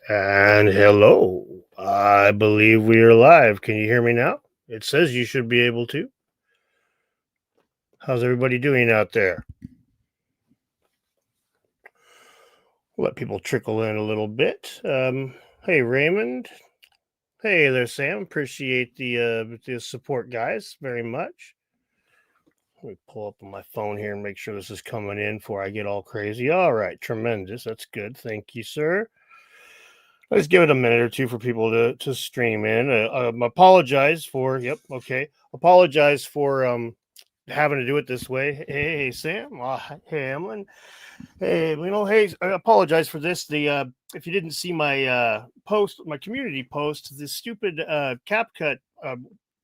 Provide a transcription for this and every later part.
And hello. I believe we are live. Can you hear me now? It says you should be able to. How's everybody doing out there? We'll let people trickle in a little bit. Hey, Raymond. Hey there, Sam. Appreciate the support, guys, very much. Let me pull up on my phone here and make sure this is coming in before I get all crazy. All right, tremendous. That's good. Thank you, sir. Let's give it a minute or two for people to stream in. Apologize for apologize for having to do it this way. Hey Sam, hey Emlyn, hey I apologize for this. The if you didn't see my post, my community post, this stupid CapCut,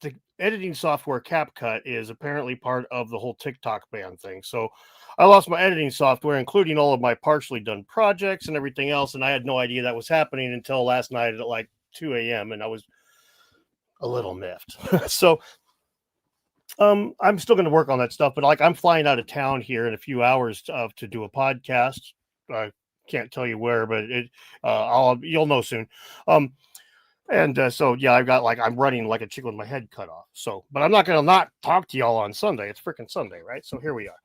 the editing software CapCut is apparently part of the whole TikTok ban thing. So I lost my editing software, including all of my partially done projects and everything else. And I had no idea that was happening until last night at like 2 a.m. And I was a little miffed. So I'm still going to work on that stuff, but like I'm flying out of town here in a few hours to do a podcast. I can't tell you where, but you'll know soon. So yeah, I'm running like a chicken with my head cut off. So, but I'm not going to not talk to y'all on Sunday. It's freaking Sunday, right? So here we are.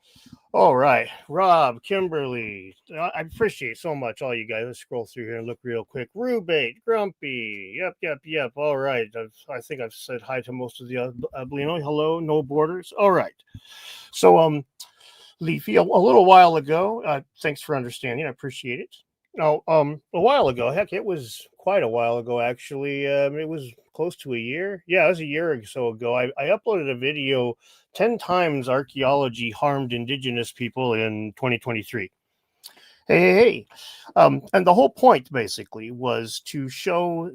All right, Rob, Kimberly, I appreciate so much all you guys. Let's scroll through here and look real quick. Rubate, Grumpy, yep. All right, I think I've said hi to most of the Ablino. Hello, no borders. All right, so Leafy, a little while ago. Thanks for understanding. I appreciate it. Now, a while ago, heck, it was quite a while ago actually. It was close to a year. Yeah, it was a year or so ago. I uploaded a video. 10 times archaeology harmed indigenous people in 2023. Hey. And the whole point basically was to show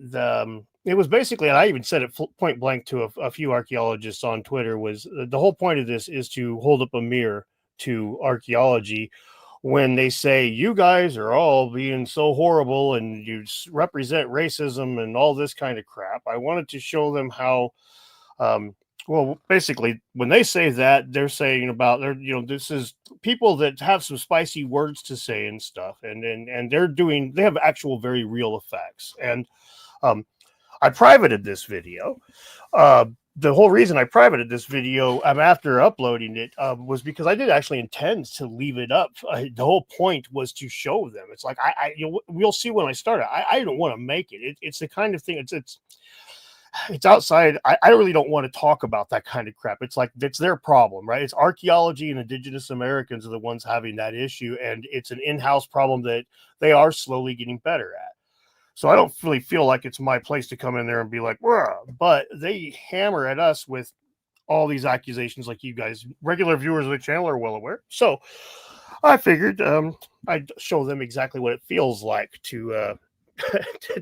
it was basically, and I even said it point blank to a few archaeologists on Twitter, was the whole point of this is to hold up a mirror to archaeology when they say you guys are all being so horrible and you represent racism and all this kind of crap. I wanted to show them how well, basically, when they say that, they're saying about this is people that have some spicy words to say and stuff, and they have actual very real effects. And I privated this video. The whole reason I privated this video after uploading it was because I did actually intend to leave it up. The whole point was to show them. It's like we'll see when I start it. I don't want to make it. It's the kind of thing. It's outside. I really don't want to talk about that kind of crap. It's like, it's their problem, right? It's archaeology and indigenous Americans are the ones having that issue. And it's an in-house problem that they are slowly getting better at. So I don't really feel like it's my place to come in there and be like, "Whoa," but they hammer at us with all these accusations like you guys, regular viewers of the channel, are well aware. So I figured I'd show them exactly what it feels like to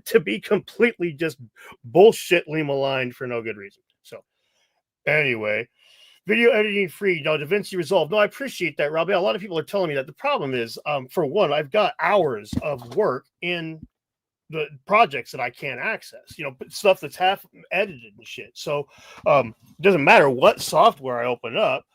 to be completely just bullshitly maligned for no good reason. So anyway, video editing free. No, DaVinci Resolve. No, I appreciate that, Robbie. A lot of people are telling me that. The problem is, for one, I've got hours of work in the projects that I can't access, stuff that's half edited and shit. So it doesn't matter what software I open up,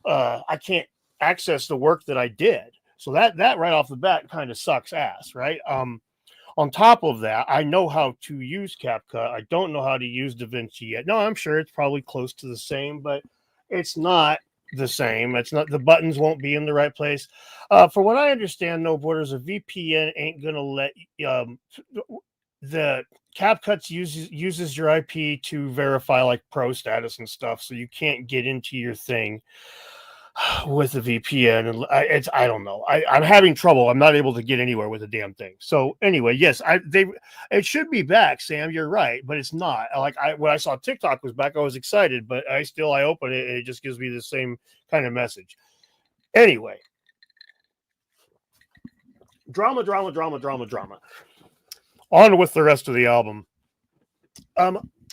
I can't access the work that I did. So that right off the bat kind of sucks ass, right? On top of that, I know how to use CapCut. I don't know how to use DaVinci yet. No, I'm sure it's probably close to the same, but it's not the same. It's not, the buttons won't be in the right place. For what I understand, No Borders, a VPN ain't going to let the CapCut uses your IP to verify like pro status and stuff. So you can't get into your thing with the VPN, and I don't know. I'm having trouble. I'm not able to get anywhere with the damn thing. So anyway, yes, it should be back, Sam. You're right, but it's not. When I saw TikTok was back, I was excited, but I open it and it just gives me the same kind of message. Anyway, drama. On with the rest of the album.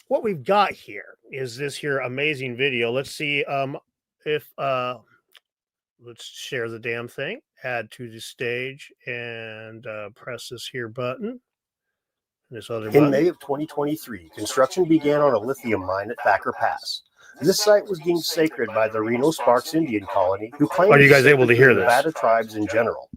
What we've got here is this here amazing video. Let's see if let's share the damn thing, add to the stage, and press this here button. This other button. In May of 2023, construction began on a lithium mine at Thacker Pass. This site was deemed sacred by the Reno Sparks Indian colony, who claimed Are you guys able to hear this? Nevada tribes in general.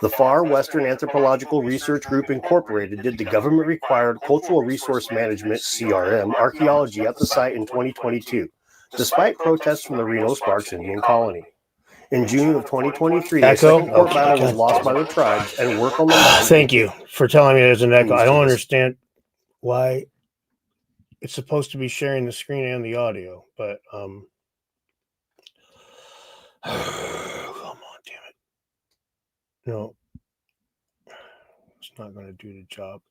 The Far Western Anthropological Research Group Incorporated did the government-required Cultural Resource Management (CRM) archaeology at the site in 2022, despite protests from the Reno Sparks Indian Colony. In June of 2023, a second court battle was lost by the tribes, and work on the mine. Thank you for telling me there's an echo. I don't Continues understand why it's supposed to be sharing the screen and the audio, but come on, damn it. No, it's not going to do the job.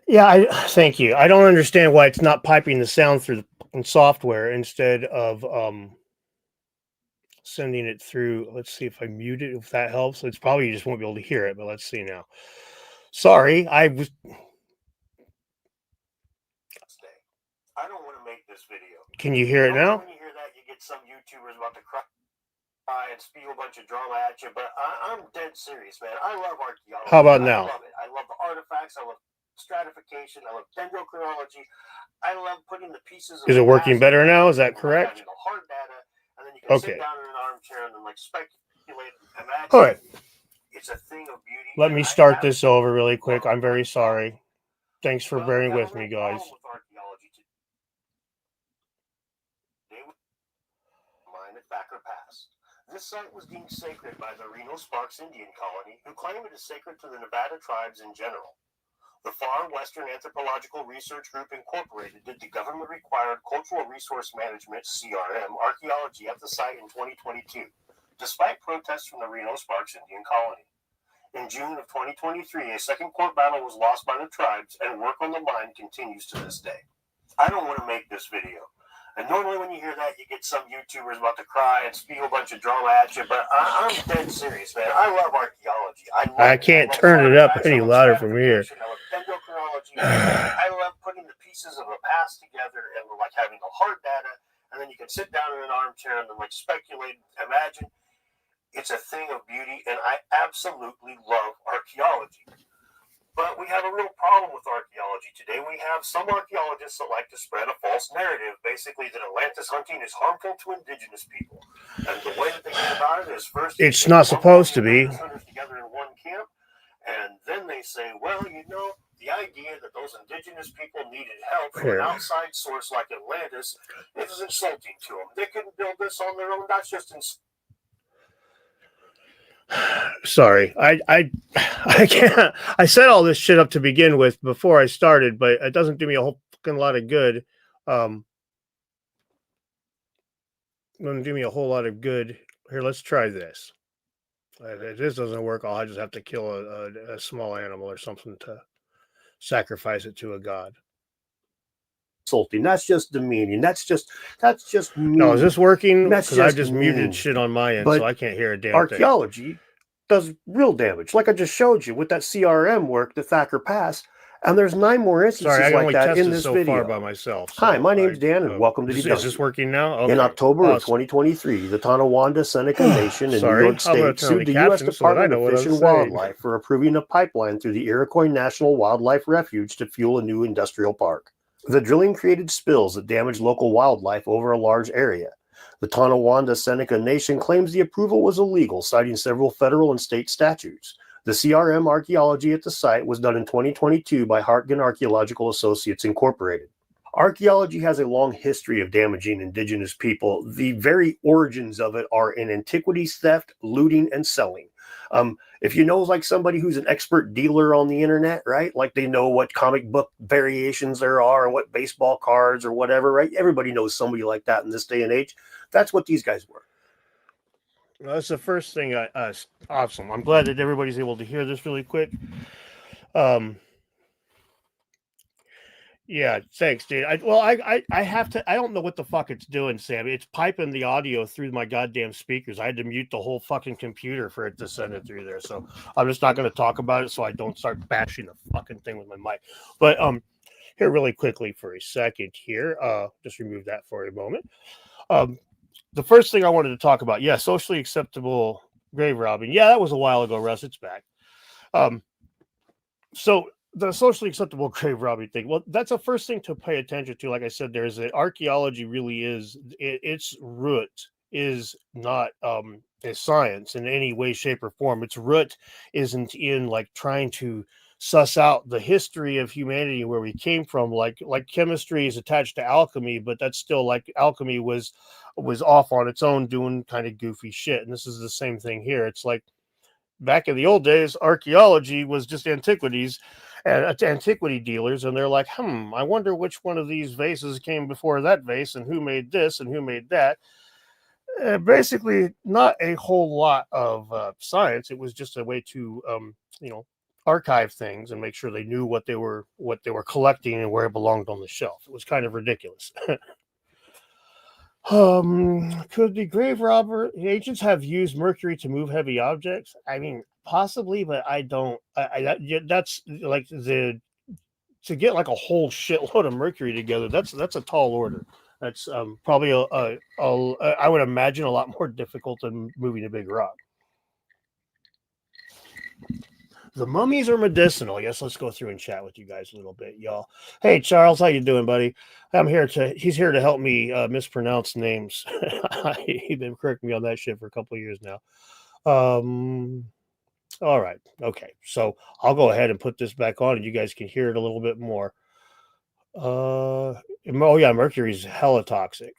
Yeah, thank you. I don't understand why it's not piping the sound through the software instead of sending it through. Let's see if I mute it, if that helps. It's probably you just won't be able to hear it, but let's see now. Sorry, I don't want to make this video. Can you hear it now? When you hear that, you get some YouTubers about to cry and spew a bunch of drama at you, but I'm dead serious, man. I love archaeology. How about now? I love it. I love the artifacts. I love stratification. I love dendrochronology. I love putting the pieces. Is it working better now? Is that correct? Hard data, and then you can sit down in an armchair and then like speculate. Imagine. All right. It's a thing of beauty. Let me start this over really quick. I'm very sorry. Thanks for bearing with me, guys. Mine at Thacker Pass. This site was deemed sacred by the Reno Sparks Indian Colony, who claim it is sacred to the Nevada tribes in general. The Far Western Anthropological Research Group Incorporated did the government-required Cultural Resource Management (CRM) archaeology at the site in 2022, despite protests from the Reno Sparks Indian Colony. In June of 2023, a second court battle was lost by the tribes, and work on the mine continues to this day. I don't want to make this video. And normally when you hear that, you get some YouTubers about to cry and spew a bunch of drama at you, but I'm dead serious, man. I love archaeology. I can't turn it up any louder from here. I love dendrochronology. I love putting the pieces of the past together and like having the hard data, and then you can sit down in an armchair and then like speculate, imagine. It's a thing of beauty, and I absolutely love archaeology. But we have a real problem with archaeology today. We have some archaeologists that like to spread a false narrative, basically that Atlantis hunting is harmful to indigenous people. And the way that they get about it is first, it's not supposed to be hunters together in one camp, and then they say, well, you know, the idea that those indigenous people needed help from an outside source like Atlantis is insulting to them. They couldn't build this on their own. That's just insulting. Sorry, I can't. I set all this shit up to begin with before I started, but it doesn't do me a whole fucking lot of good. Doesn't do me a whole lot of good. Here, let's try this. If this doesn't work, I'll just have to kill a small animal or something to sacrifice it to a god. Insulting. That's just demeaning. That's just mean. No, is this working? Because I just muted shit on my end, but so I can't hear a damn archaeology thing. Does real damage, like I just showed you with that CRM work, the Thacker Pass, and there's 9 more instances like that in this video. Far by myself. So hi, my name's Dan, and welcome to the. Is this working now? Okay. In October of 2023, the Tonawanda Seneca Nation in New York State sued the U.S. Department of Fish and Wildlife for approving a pipeline through the Iroquois National Wildlife Refuge to fuel a new industrial park. The drilling created spills that damaged local wildlife over a large area. The Tonawanda Seneca Nation claims the approval was illegal, citing several federal and state statutes. The CRM archaeology at the site was done in 2022 by Hartgen Archaeological Associates Incorporated. Archaeology has a long history of damaging indigenous people. The very origins of it are in antiquities theft, looting, and selling. If you know like somebody who's an expert dealer on the internet, right? Like they know what comic book variations there are and what baseball cards or whatever, right? Everybody knows somebody like that in this day and age. That's what these guys were. Well, that's the first thing. Awesome. I'm glad that everybody's able to hear this really quick. Yeah, thanks, dude. I have to. I don't know what the fuck it's doing, Sam. It's piping the audio through my goddamn speakers. I had to mute the whole fucking computer for it to send it through there. So I'm just not going to talk about it, so I don't start bashing the fucking thing with my mic. But here, really quickly for a second here, just remove that for a moment. The first thing I wanted to talk about, socially acceptable grave robbing. Yeah, that was a while ago, Russ. It's back. So the socially acceptable grave robbing thing. Well, that's the first thing to pay attention to. Like I said, there's an archaeology really is its root is not a science in any way, shape, or form. Its root isn't in like trying to suss out the history of humanity, where we came from. Like chemistry is attached to alchemy, but that's still like alchemy was off on its own doing kind of goofy shit. And this is the same thing here. It's like back in the old days, archaeology was just antiquities and antiquity dealers, and they're like, I wonder which one of these vases came before that vase, and who made this and who made that. Basically, not a whole lot of science. It was just a way to, archive things and make sure they knew what they were collecting and where it belonged on the shelf. It was kind of ridiculous. Could the grave robber agents have used Mercury to move heavy objects? I mean, possibly, but I don't. That's like to get like a whole shitload of Mercury together. That's a tall order. That's probably I would imagine a lot more difficult than moving a big rock. The mummies are medicinal. Yes, let's go through and chat with you guys a little bit, y'all. Hey, Charles, how you doing, buddy? He's here to help me mispronounce names. He's been correcting me on that shit for a couple of years now. All right. Okay. So I'll go ahead and put this back on and you guys can hear it a little bit more. Oh yeah, Mercury's hella toxic.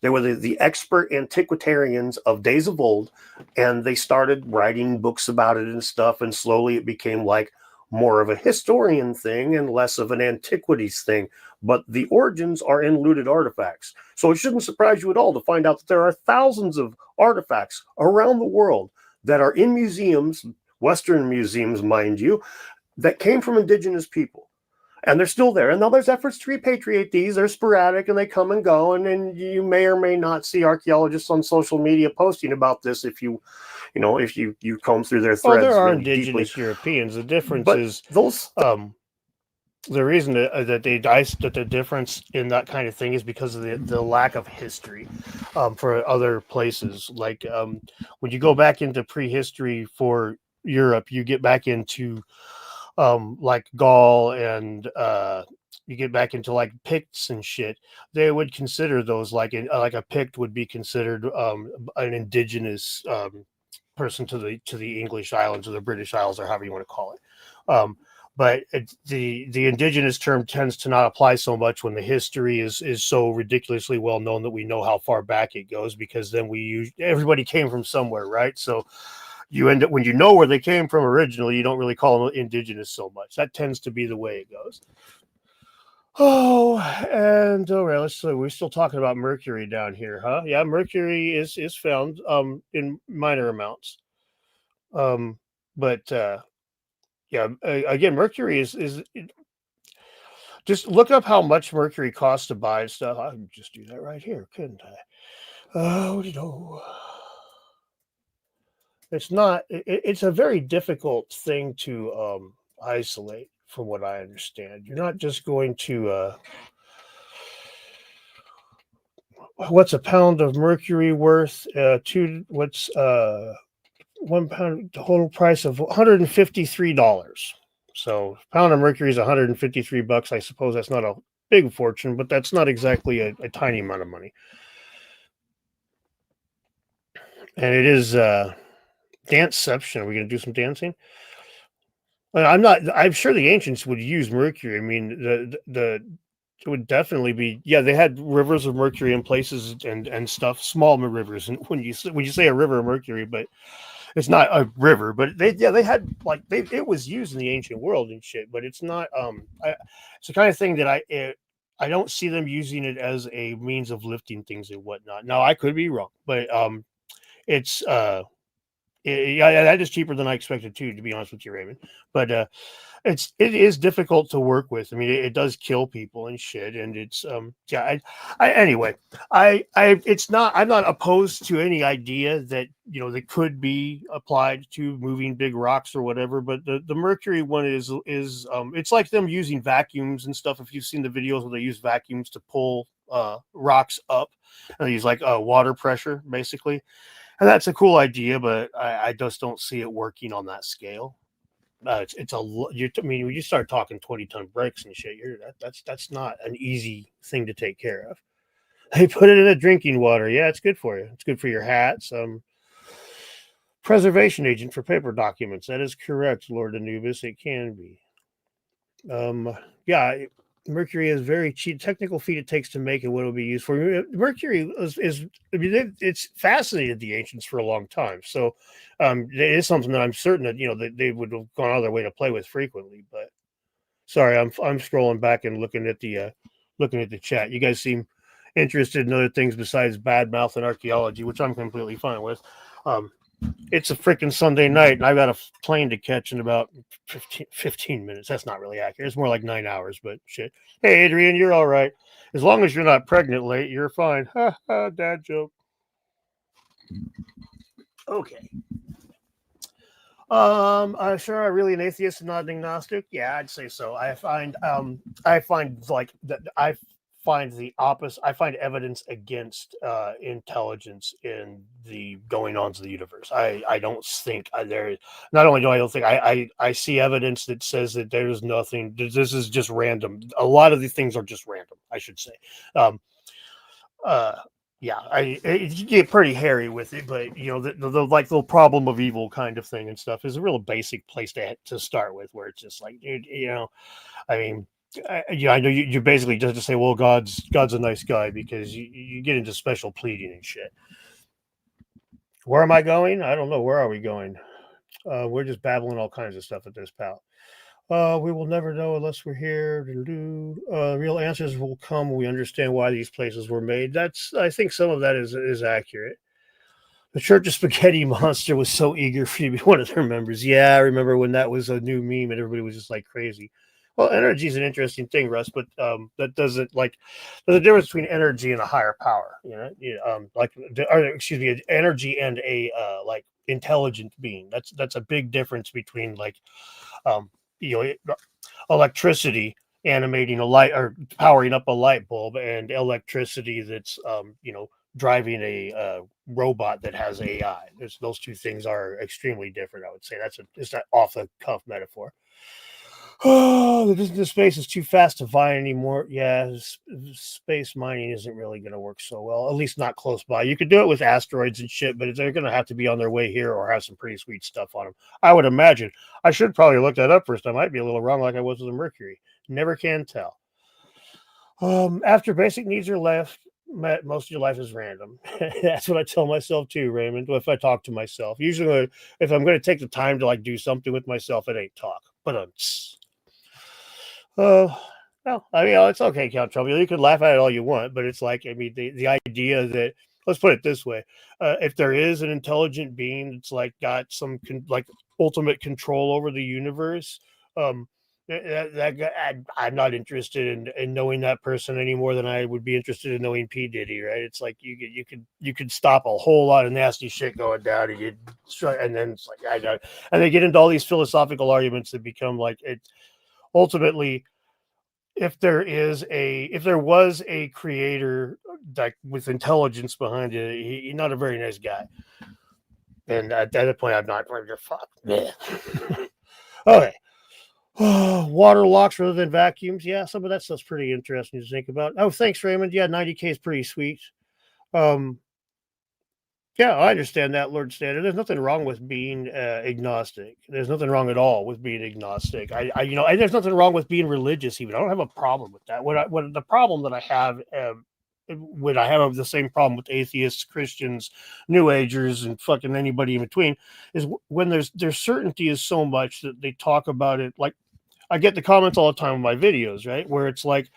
They were the expert antiquarians of days of old, and they started writing books about it and stuff, and slowly it became like more of a historian thing and less of an antiquities thing. But the origins are in looted artifacts. So it shouldn't surprise you at all to find out that there are thousands of artifacts around the world that are in museums, Western museums, mind you, that came from indigenous people. And they're still there. And now there's efforts to repatriate these. They're sporadic and they come and go. And you may or may not see archaeologists on social media posting about this if you comb through their threads. There are really indigenous deeply. Europeans. The difference But is those the reason that the difference in that kind of thing is because of the lack of history for other places. Like when you go back into prehistory for Europe, you get back into like Gaul and you get back into like Picts and shit. They would consider those like a Pict would be considered an indigenous person to the English Islands or the British Isles or however you want to call it. But the indigenous term tends to not apply so much when the history is so ridiculously well known that we know how far back it goes, because then everybody came from somewhere, right? So you end up, when you know where they came from originally, you don't really call them indigenous so much. That tends to be the way it goes. Oh, and all right, let's see. We're still talking about Mercury down here, huh? Yeah, Mercury is found in minor amounts. But yeah, again, Mercury is just look up how much Mercury costs to buy stuff. I can just do that right here, couldn't I? Oh. It's not. It's a very difficult thing to isolate, from what I understand. You're not just going to. What's a pound of mercury worth? What's 1 pound total price of $153? So a pound of mercury is $153. I suppose that's not a big fortune, but that's not exactly a tiny amount of money. And it is danceception. Are we going to do some dancing? I'm sure the ancients would use mercury. I mean, it would definitely be. Yeah, they had rivers of mercury in places and stuff, small rivers. And when you say a river of mercury, but it's not a river. But they had it was used in the ancient world and shit. But it's not. It's the kind of thing that I don't see them using it as a means of lifting things and whatnot. Now I could be wrong, but it's yeah, that is cheaper than I expected too, to be honest with you, Raymond. But it is difficult to work with. I mean, it does kill people and shit, and it's yeah. Anyway, it's not. I'm not opposed to any idea that that could be applied to moving big rocks or whatever. But the mercury one is it's like them using vacuums and stuff. If you've seen the videos where they use vacuums to pull rocks up, and they use like water pressure basically. And that's a cool idea, but I just don't see it working on that scale. I mean, when you start talking 20-ton bricks and shit, that's not an easy thing to take care of. They put it in the drinking water. Yeah, it's good for you. It's good for your hats. Preservation agent for paper documents. That is correct, Lord Anubis. It can be. Yeah, Mercury is very cheap. Technical feat it takes to make it, what it'll be used for. Mercury is I mean, it's fascinated the ancients for a long time. So it is something that I'm certain that they would have gone out of their way to play with frequently. But sorry, I'm scrolling back and looking at the chat. You guys seem interested in other things besides bad mouth and archaeology, which I'm completely fine with. It's a freaking Sunday night, and I've got a plane to catch in about 15 minutes. That's not really accurate. It's more like 9 hours, but shit. Hey, Adrian, you're all right. As long as you're not pregnant late, you're fine. Ha ha, dad joke. Okay. Sure, I'm really an atheist and not an agnostic. Yeah, I'd say so. I find the opposite. I find evidence against intelligence in the going ons of the universe. I don't think there. Not only do I don't think I see evidence that says that there's nothing. This is just random. A lot of these things are just random, I should say. Yeah, you get pretty hairy with it, but the like the problem of evil kind of thing and stuff is a real basic place to start with, where it's just like, dude, I mean. I know you basically just to say, well, God's a nice guy, because you get into special pleading and shit. Where am I going? I don't know. Where are we going? We're just babbling all kinds of stuff at this, pal. We will never know unless we're here. Real answers will come when we understand why these places were made. I think some of that is accurate. The Church of Spaghetti Monster was so eager for you to be one of their members. Yeah, I remember when that was a new meme and everybody was just like crazy. Well, energy is an interesting thing, Russ, but that doesn't there's a difference between energy and a higher power. Excuse me, energy and a intelligent being. That's a big difference between um, electricity animating a light or powering up a light bulb, and electricity that's driving a robot that has AI. Those two things are extremely different. I would say it's an off the cuff metaphor. Oh, the space is too fast to find anymore. Yeah, space mining isn't really going to work so well, at least not close by. You could do it with asteroids and shit, but they're going to have to be on their way here or have some pretty sweet stuff on them, I would imagine. I should probably look that up first. I might be a little wrong, like I was with the Mercury. Never can tell. After basic needs are left, most of your life is random. That's what I tell myself too, Raymond. If I talk to myself, usually if I'm going to take the time to do something with myself, it ain't talk. But well, I mean, it's okay, Count Trouble. You can laugh at it all you want, but it's like, I mean, the idea that, let's put it this way: if there is an intelligent being that's got some ultimate control over the universe, I'm not interested in knowing that person any more than I would be interested in knowing P. Diddy, right? It's like you could stop a whole lot of nasty shit going down, and then it's like I know, and they get into all these philosophical arguments that become it ultimately. If there was a creator with intelligence behind it, he's not a very nice guy. And at that point, I'm not going to fuck. Yeah. Okay. Water locks rather than vacuums. Yeah, some of that stuff's pretty interesting to think about. Oh, thanks, Raymond. Yeah, 90K is pretty sweet. Yeah, I understand that, Lord Standard. There's nothing wrong with being agnostic. There's nothing wrong at all with being agnostic. And there's nothing wrong with being religious. Even I don't have a problem with that. What the problem that I have, when I have the same problem with atheists, Christians, New Agers, and fucking anybody in between, is when their certainty is so much that they talk about it. Like I get the comments all the time on my videos, right? Where it's like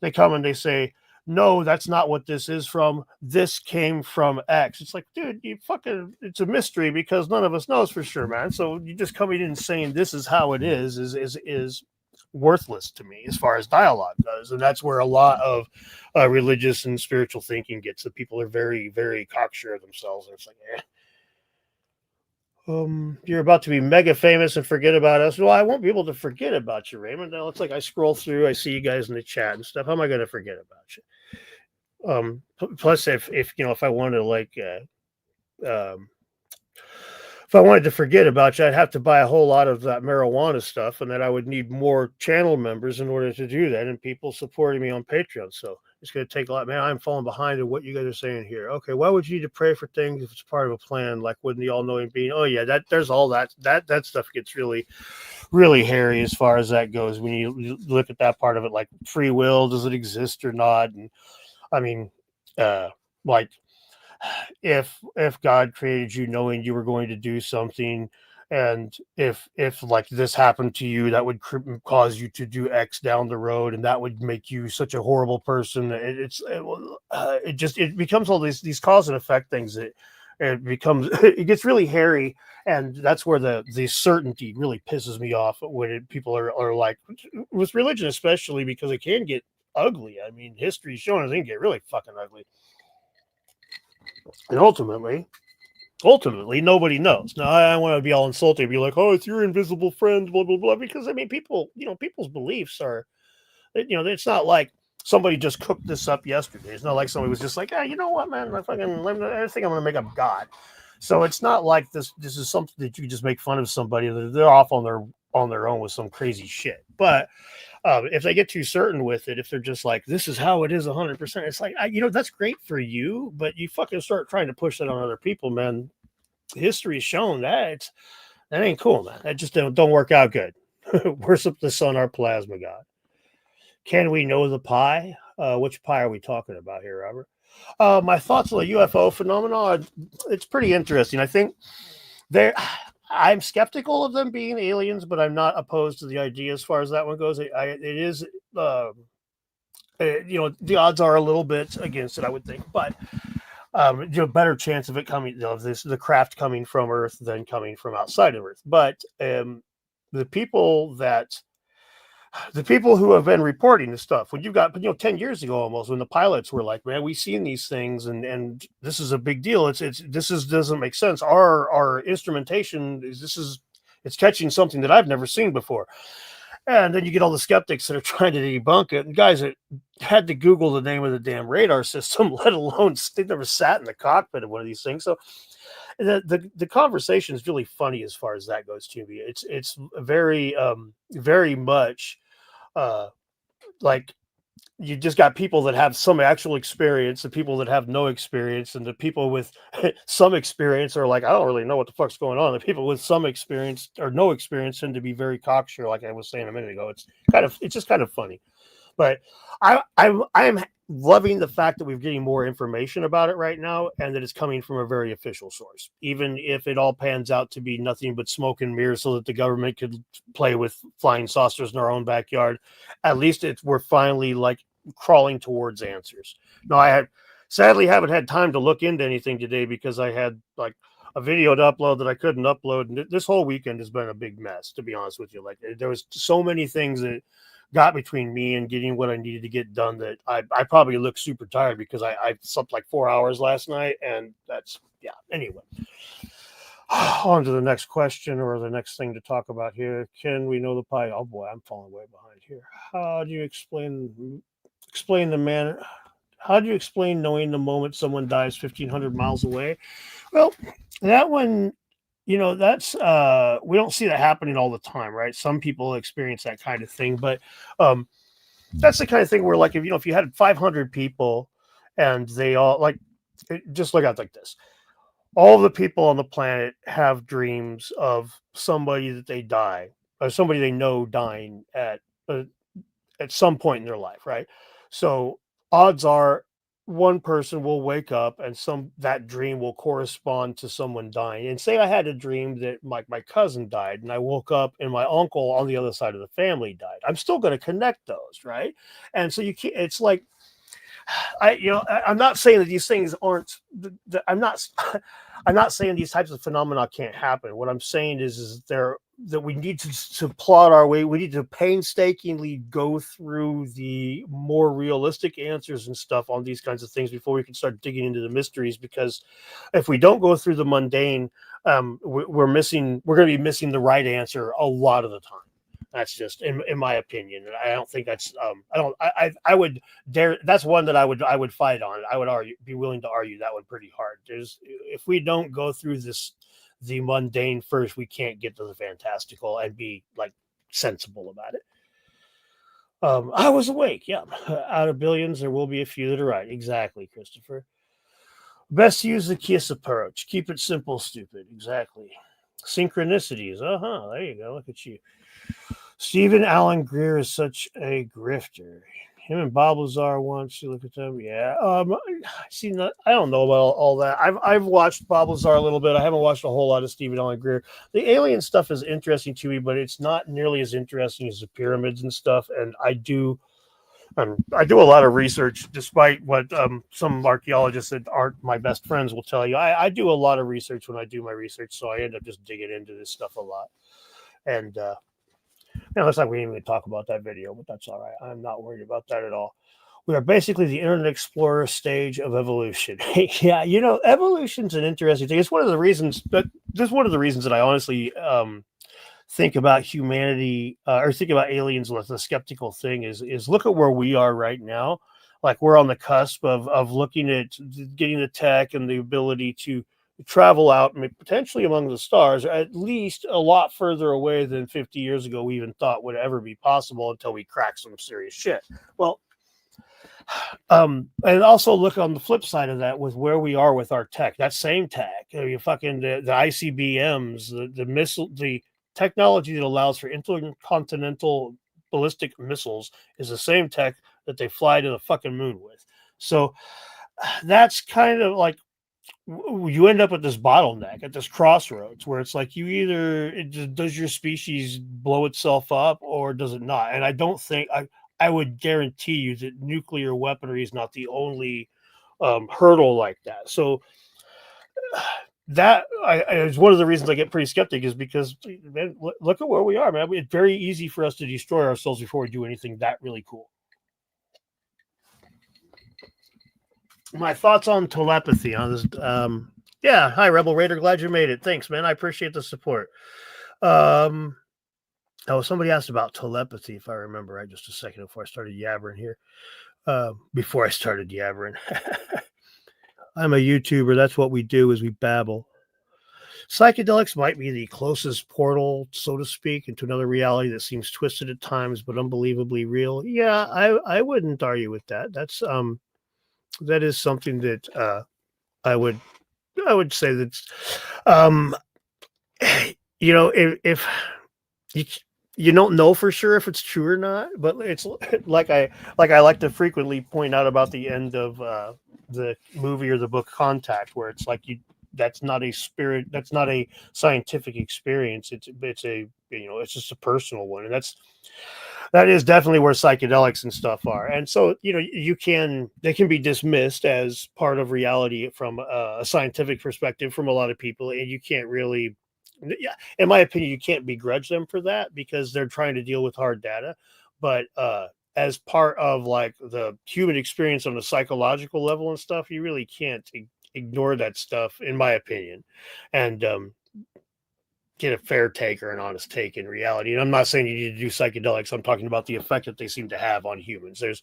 they come and they say, no, that's not what this is from. This came from X. It's like, dude, it's a mystery because none of us knows for sure, man. So you just coming in and saying this is how it is worthless to me as far as dialogue goes. And that's where a lot of religious and spiritual thinking gets. That people are very, very cocksure of themselves. And it's like, you're about to be mega famous and forget about us. Well, I won't be able to forget about you, Raymond. Now it's like I scroll through, I see you guys in the chat and stuff. How am I going to forget about you? Plus, if I wanted to if I wanted to forget about you, I'd have to buy a whole lot of that marijuana stuff, and then I would need more channel members in order to do that, and people supporting me on Patreon. So it's going to take a lot. Man, I'm falling behind in what you guys are saying here. Okay, why would you need to pray for things if it's part of a plan? Like, wouldn't the all-knowing being? Oh yeah, there's all that stuff gets really, really hairy as far as that goes. When you look at that part of it, like free will, does it exist or not? And I mean, like if God created you knowing you were going to do something, and if like this happened to you, that would cause you to do X down the road, and that would make you such a horrible person. It becomes all these cause and effect things. It becomes it gets really hairy, and that's where the certainty really pisses me off when people are like, with religion especially, because it can get ugly. I mean, history's shown it can get really fucking ugly. And ultimately, nobody knows. Now, I want to be all insulting, be like, "Oh, it's your invisible friend," blah blah blah. Because I mean, people, people's beliefs are, it's not like somebody just cooked this up yesterday. It's not like somebody was just like, "Ah, you know what, man, I think I'm going to make up God." So it's not like this. This is something that you just make fun of somebody. They're off on their own with some crazy shit. But if they get too certain with it, if they're just like, this is how it is 100%, it's like, that's great for you, but you fucking start trying to push that on other people, man. History has shown that ain't cool, man. That just don't work out good. Worship the sun, our plasma god. Can we know the pie? Which pie are we talking about here, Robert? My thoughts on the UFO phenomenon, it's pretty interesting. I think I'm skeptical of them being aliens, but I'm not opposed to the idea as far as that one goes. It is, the odds are a little bit against it, I would think, but better chance of it coming, the craft coming from Earth than coming from outside of Earth. But the people who have been reporting this stuff, when you've got 10 years ago almost, when the pilots were like, man, we've seen these things, and this is a big deal, doesn't make sense, our instrumentation it's catching something that I've never seen before. And then you get all the skeptics that are trying to debunk it, and guys that had to Google the name of the damn radar system, let alone they never sat in the cockpit of one of these things. So the conversation is really funny as far as that goes to me. It's very very much like, you just got people that have some actual experience, the people that have no experience, and the people with some experience are like, I don't really know what the fuck's going on. The people with some experience or no experience tend to be very cocksure, like I was saying a minute ago. It's just kind of funny. But I'm loving the fact that we're getting more information about it right now, and that it's coming from a very official source, even if it all pans out to be nothing but smoke and mirrors so that the government could play with flying saucers in our own backyard. At least we're finally like crawling towards answers. No, I sadly haven't had time to look into anything today because I had like a video to upload that I couldn't upload, and this whole weekend has been a big mess, to be honest with you. Like, there was so many things that got between me and getting what I needed to get done that I probably look super tired because I slept like 4 hours last night, and that's, yeah. Anyway, on to the next question, or the next thing to talk about here. Can we know the pie? Oh boy, I'm falling way behind here. How do you explain the man? How do you explain knowing the moment someone dies 1,500 miles away? Well, that one, that's we don't see that happening all the time, right? Some people experience that kind of thing, but that's the kind of thing where, like, if you had 500 people and they all, like, just look at it like this: all the people on the planet have dreams of somebody that they die, or somebody they know dying at some point in their life, right? So odds are one person will wake up and that dream will correspond to someone dying. And say I had a dream that my cousin died, and I woke up and my uncle on the other side of the family died. I'm still going to connect those, right? And so you can't. It's like, I'm not saying that these things aren't. I'm not. I'm not saying these types of phenomena can't happen. What I'm saying is that we need to plot our way. We need to painstakingly go through the more realistic answers and stuff on these kinds of things before we can start digging into the mysteries. Because if we don't go through the mundane, we're going to be missing the right answer a lot of the time. That's just in my opinion. And I don't think that's I would dare. That's one that I would fight on. I would be willing to argue that one pretty hard. If we don't go through the mundane first. We can't get to the fantastical and be like sensible about it. I was awake. Yeah. Out of billions, there will be a few that are right. Exactly, Christopher. Best to use the KISS approach. Keep it simple, stupid. Exactly. Synchronicities. There you go. Look at you. Stephen Allen Greer is such a grifter. Him and Bob Lazar once. You look at them. Yeah. See, I don't know about all that. I've watched Bob Lazar a little bit. I haven't watched a whole lot of Stephen Allen Greer. The alien stuff is interesting to me, but it's not nearly as interesting as the pyramids and stuff. And I do a lot of research, despite what some archaeologists that aren't my best friends will tell you. I do a lot of research when I do my research, so I end up just digging into this stuff a lot. And looks like we didn't even talk about that video, but that's all right. I'm not worried about that at all. We are basically the Internet Explorer stage of evolution. Yeah, evolution's an interesting thing. It's one of the reasons that I honestly think about humanity or think about aliens with a skeptical thing is look at where we are right now. Like we're on the cusp of looking at getting the tech and the ability to travel out potentially among the stars, at least a lot further away than 50 years ago we even thought would ever be possible until we cracked some serious shit. Well, and also look on the flip side of that with where we are with our tech, that same tech, you fucking the ICBMs, the missile, the technology that allows for intercontinental ballistic missiles is the same tech that they fly to the fucking moon with. So that's kind of like you end up at this bottleneck, at this crossroads where it's like you either does your species blow itself up or does it not? And I don't think I would guarantee you that nuclear weaponry is not the only hurdle like that. So that is one of the reasons I get pretty skeptic is because, man, look at where we are, man. It's very easy for us to destroy ourselves before we do anything that really cool. My thoughts on telepathy on this. Yeah, hi Rebel Raider, glad you made it. Thanks, man. I appreciate the support. Somebody asked about telepathy, if I remember right, just a second before I started yabbering here. Before I started yabbering. I'm a YouTuber. That's what we do is we babble. Psychedelics might be the closest portal, so to speak, into another reality that seems twisted at times, but unbelievably real. Yeah, I wouldn't argue with that. That is something that I would say that's if you don't know for sure if it's true or not, but it's like I like to frequently point out about the end of the movie or the book Contact, where it's like that's not a scientific experience. It's just a personal one, and that is definitely where psychedelics and stuff are. And so, they can be dismissed as part of reality from a scientific perspective from a lot of people. And you can't really, in my opinion, you can't begrudge them for that because they're trying to deal with hard data. But as part of like the human experience on a psychological level and stuff, you really can't ignore that stuff, in my opinion. And, get a fair take or an honest take in reality. And I'm not saying you need to do psychedelics. I'm talking about the effect that they seem to have on humans. There's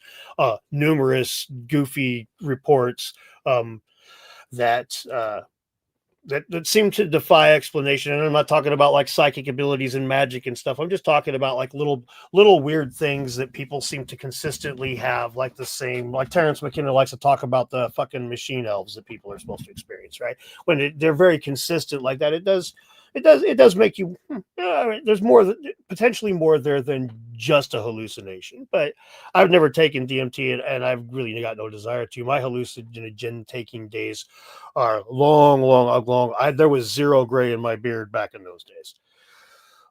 numerous goofy reports that seem to defy explanation. And I'm not talking about like psychic abilities and magic and stuff. I'm just talking about like little weird things that people seem to consistently have, like the same, like Terrence McKenna likes to talk about the fucking machine elves that people are supposed to experience, right? When they're very consistent like that, it does make you there's potentially more there than just a hallucination. But I've never taken DMT and I've really got no desire to. My hallucinogen taking days are long. There was zero gray in my beard back in those days.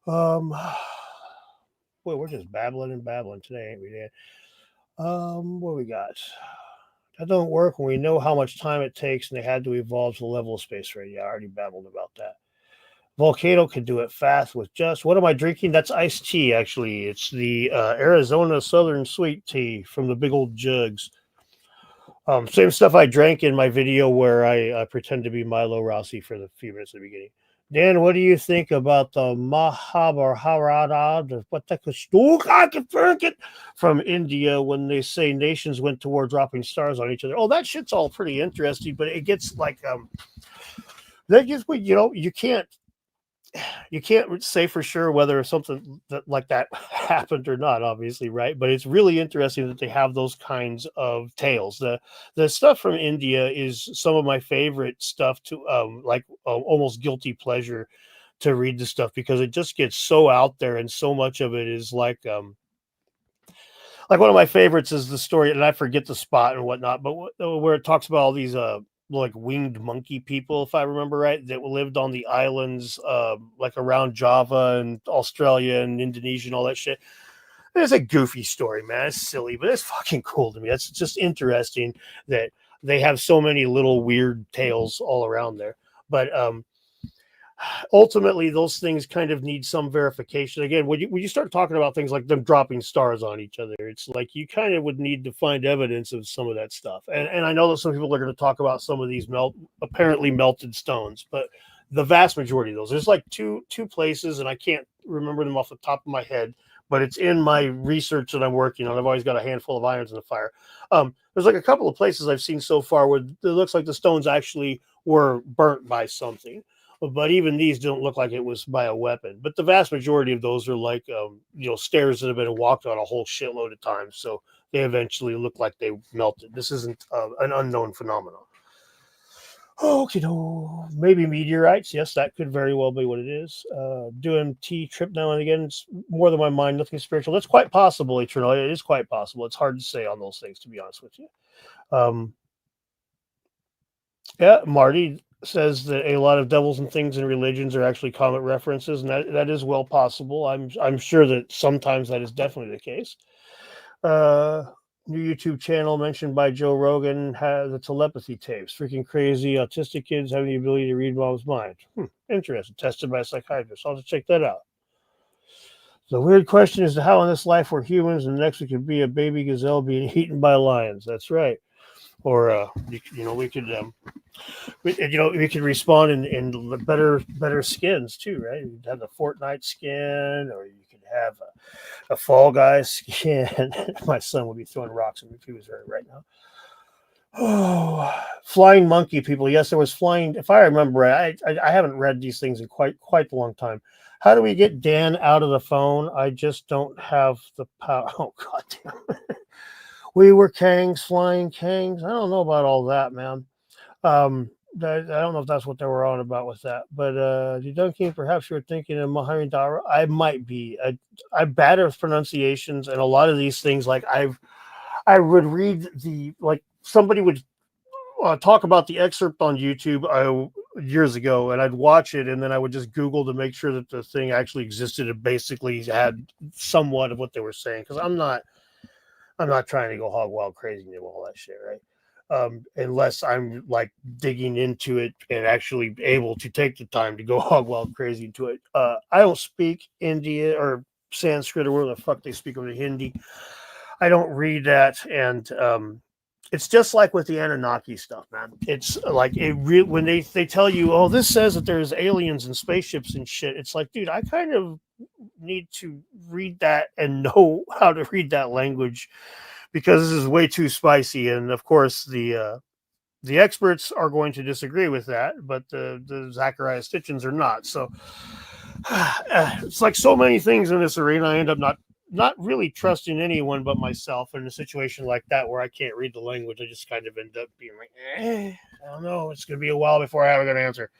Boy, we're just babbling today, ain't we, Dan? What we got? That don't work when we know how much time it takes and they had to evolve to the level of space radio. I already babbled about that. Volcano can do it fast with just, what am I drinking? That's iced tea, actually. It's the Arizona Southern Sweet Tea from the big old jugs. Same stuff I drank in my video where I pretend to be Milo Rossi for the few minutes at the beginning. Dan, what do you think about the Mahabharata, from India when they say nations went to war dropping stars on each other? Oh, that shit's all pretty interesting, but it gets like that just, you can't say for sure whether something like that happened or not, obviously, right? But it's really interesting that they have those kinds of tales. The stuff from India is some of my favorite stuff to almost guilty pleasure to read the stuff, because it just gets so out there, and so much of it is like one of my favorites is the story, and I forget the spot and whatnot, but where it talks about all these like winged monkey people, if I remember right, that lived on the islands like around Java and Australia and Indonesia and all that shit. It's a goofy story, man. It's silly, but it's fucking cool to me. That's just interesting that they have so many little weird tales all around there. But ultimately, those things kind of need some verification. Again, when you start talking about things like them dropping stars on each other, it's like you kind of would need to find evidence of some of that stuff. And I know that some people are going to talk about some of these apparently melted stones, but the vast majority of those, there's like two places, and I can't remember them off the top of my head, but it's in my research that I'm working on. I've always got a handful of irons in the fire. There's like a couple of places I've seen so far where it looks like the stones actually were burnt by something. But even these don't look like it was by a weapon. But the vast majority of those are like, stairs that have been walked on a whole shitload of times. So they eventually look like they melted. This isn't an unknown phenomenon. Okay, no, maybe meteorites. Yes, that could very well be what it is. Doing T trip now and again. It's more than my mind, nothing spiritual. That's quite possible, Eternal. It is quite possible. It's hard to say on those things, to be honest with you. Yeah, Marty says that a lot of devils and things in religions are actually comet references, and that is well possible. I'm sure that sometimes that is definitely the case. New YouTube channel mentioned by Joe Rogan has the telepathy tapes. Freaking crazy. Autistic kids having the ability to read mom's mind. Interesting. Tested by a psychiatrist. I'll have to check that out. The weird question is how in this life we're humans, and the next we could be a baby gazelle being eaten by lions. That's right. Or we could we could respond in better skins too, right? You'd have the Fortnite skin, or you could have a Fall Guys skin. My son would be throwing rocks at me if he was there right now. Oh, flying monkey people. Yes, there was flying. If I remember right, I haven't read these things in quite a long time. How do we get Dan out of the phone? I just don't have the power. Oh, God damn. We were Kangs, flying Kangs. I don't know about all that, man. I don't know if that's what they were on about with that. But Duncan, perhaps you're thinking of Mohammed Dara. I might be. I'm bad at pronunciations, and a lot of these things, like I would read somebody would talk about the excerpt on YouTube years ago, and I'd watch it, and then I would just Google to make sure that the thing actually existed and basically had somewhat of what they were saying, because I'm not trying to go hog wild crazy and do all that shit, right? Unless I'm like digging into it and actually able to take the time to go hog wild crazy into it. I don't speak India or Sanskrit or whatever the fuck they speak of the Hindi. I don't read that, and it's just like with the Anunnaki stuff, man. It's like when they tell you, oh, this says that there's aliens and spaceships and shit. It's like, dude, I kind of need to read that and know how to read that language, because this is way too spicy. And of course, the experts are going to disagree with that, but the Zachariah Stitchens are not. So it's like so many things in this arena. I end up not really trusting anyone but myself in a situation like that where I can't read the language. I just kind of end up being like, I don't know. It's going to be a while before I have a good answer.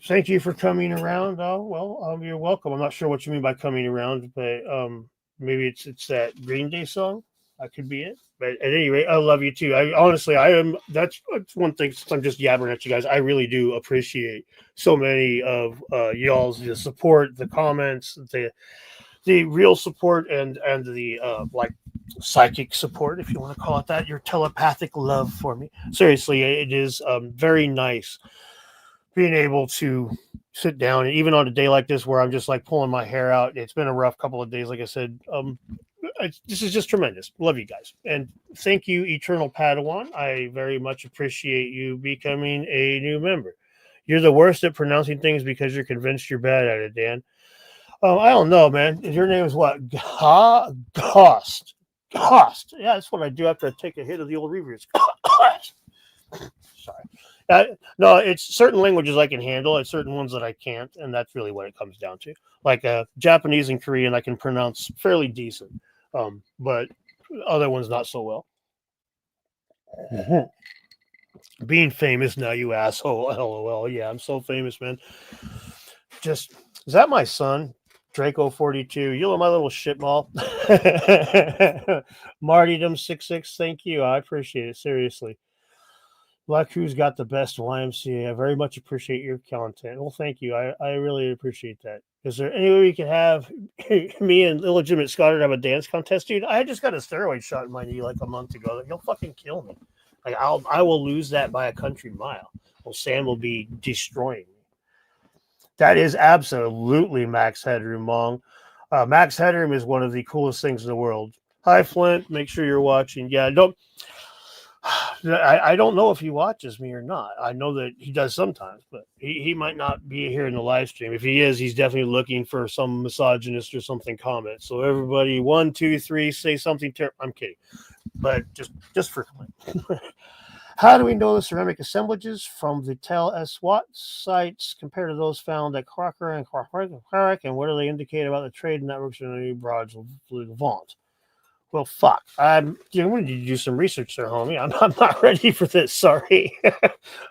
Thank you for coming around. Oh, well, you're welcome. I'm not sure what you mean by coming around, but maybe it's that Green Day song. That could be it. But at any rate, I love you too. That's one thing. Since I'm just yabbering at you guys, I really do appreciate so many of y'all's the support, the comments, the real support, and the like psychic support, if you want to call it that. Your telepathic love for me. Seriously, it is very nice being able to sit down, and even on a day like this where I'm just like pulling my hair out. It's been a rough couple of days, like I said. This is just tremendous. Love you guys, and thank you, Eternal Padawan. I very much appreciate you becoming a new member. You're the worst at pronouncing things because you're convinced you're bad at it, Dan. I don't know, man. Your name is what? Gost. Yeah, that's what I do after I take a hit of the old reviews. Sorry. No, it's certain languages I can handle, and certain ones that I can't, and that's really what it comes down to. Like Japanese and Korean, I can pronounce fairly decent, but other ones not so well. Being famous now, you asshole. LOL. Yeah, I'm so famous, man. Just is that my son? Draco 42. You know my little shit ball. Martydom 66. Thank you. I appreciate it. Seriously. Black Who's got the best YMCA. I very much appreciate your content. Well, thank you. I really appreciate that. Is there any way we could have me and illegitimate Scott have a dance contest, dude? I just got a steroid shot in my knee like a month ago. He'll fucking kill me. Like I will lose that by a country mile. Well, Sam will be destroying me. That is absolutely Max Headroom, Mong. Max Headroom is one of the coolest things in the world. Hi, Flint. Make sure you're watching. Yeah, I don't know if he watches me or not. I know that he does sometimes, but he might not be here in the live stream. If he is, he's definitely looking for some misogynist or something comment. So everybody, 1, 2, 3, say something terrible. I'm kidding, but just for Flint. How do we know the ceramic assemblages from the Tel Eswat sites compared to those found at Crocker and Carrick, and what do they indicate about the trade networks in the Broads of Levant? Well, fuck. I'm going to do some research there, homie. I'm not ready for this. Sorry.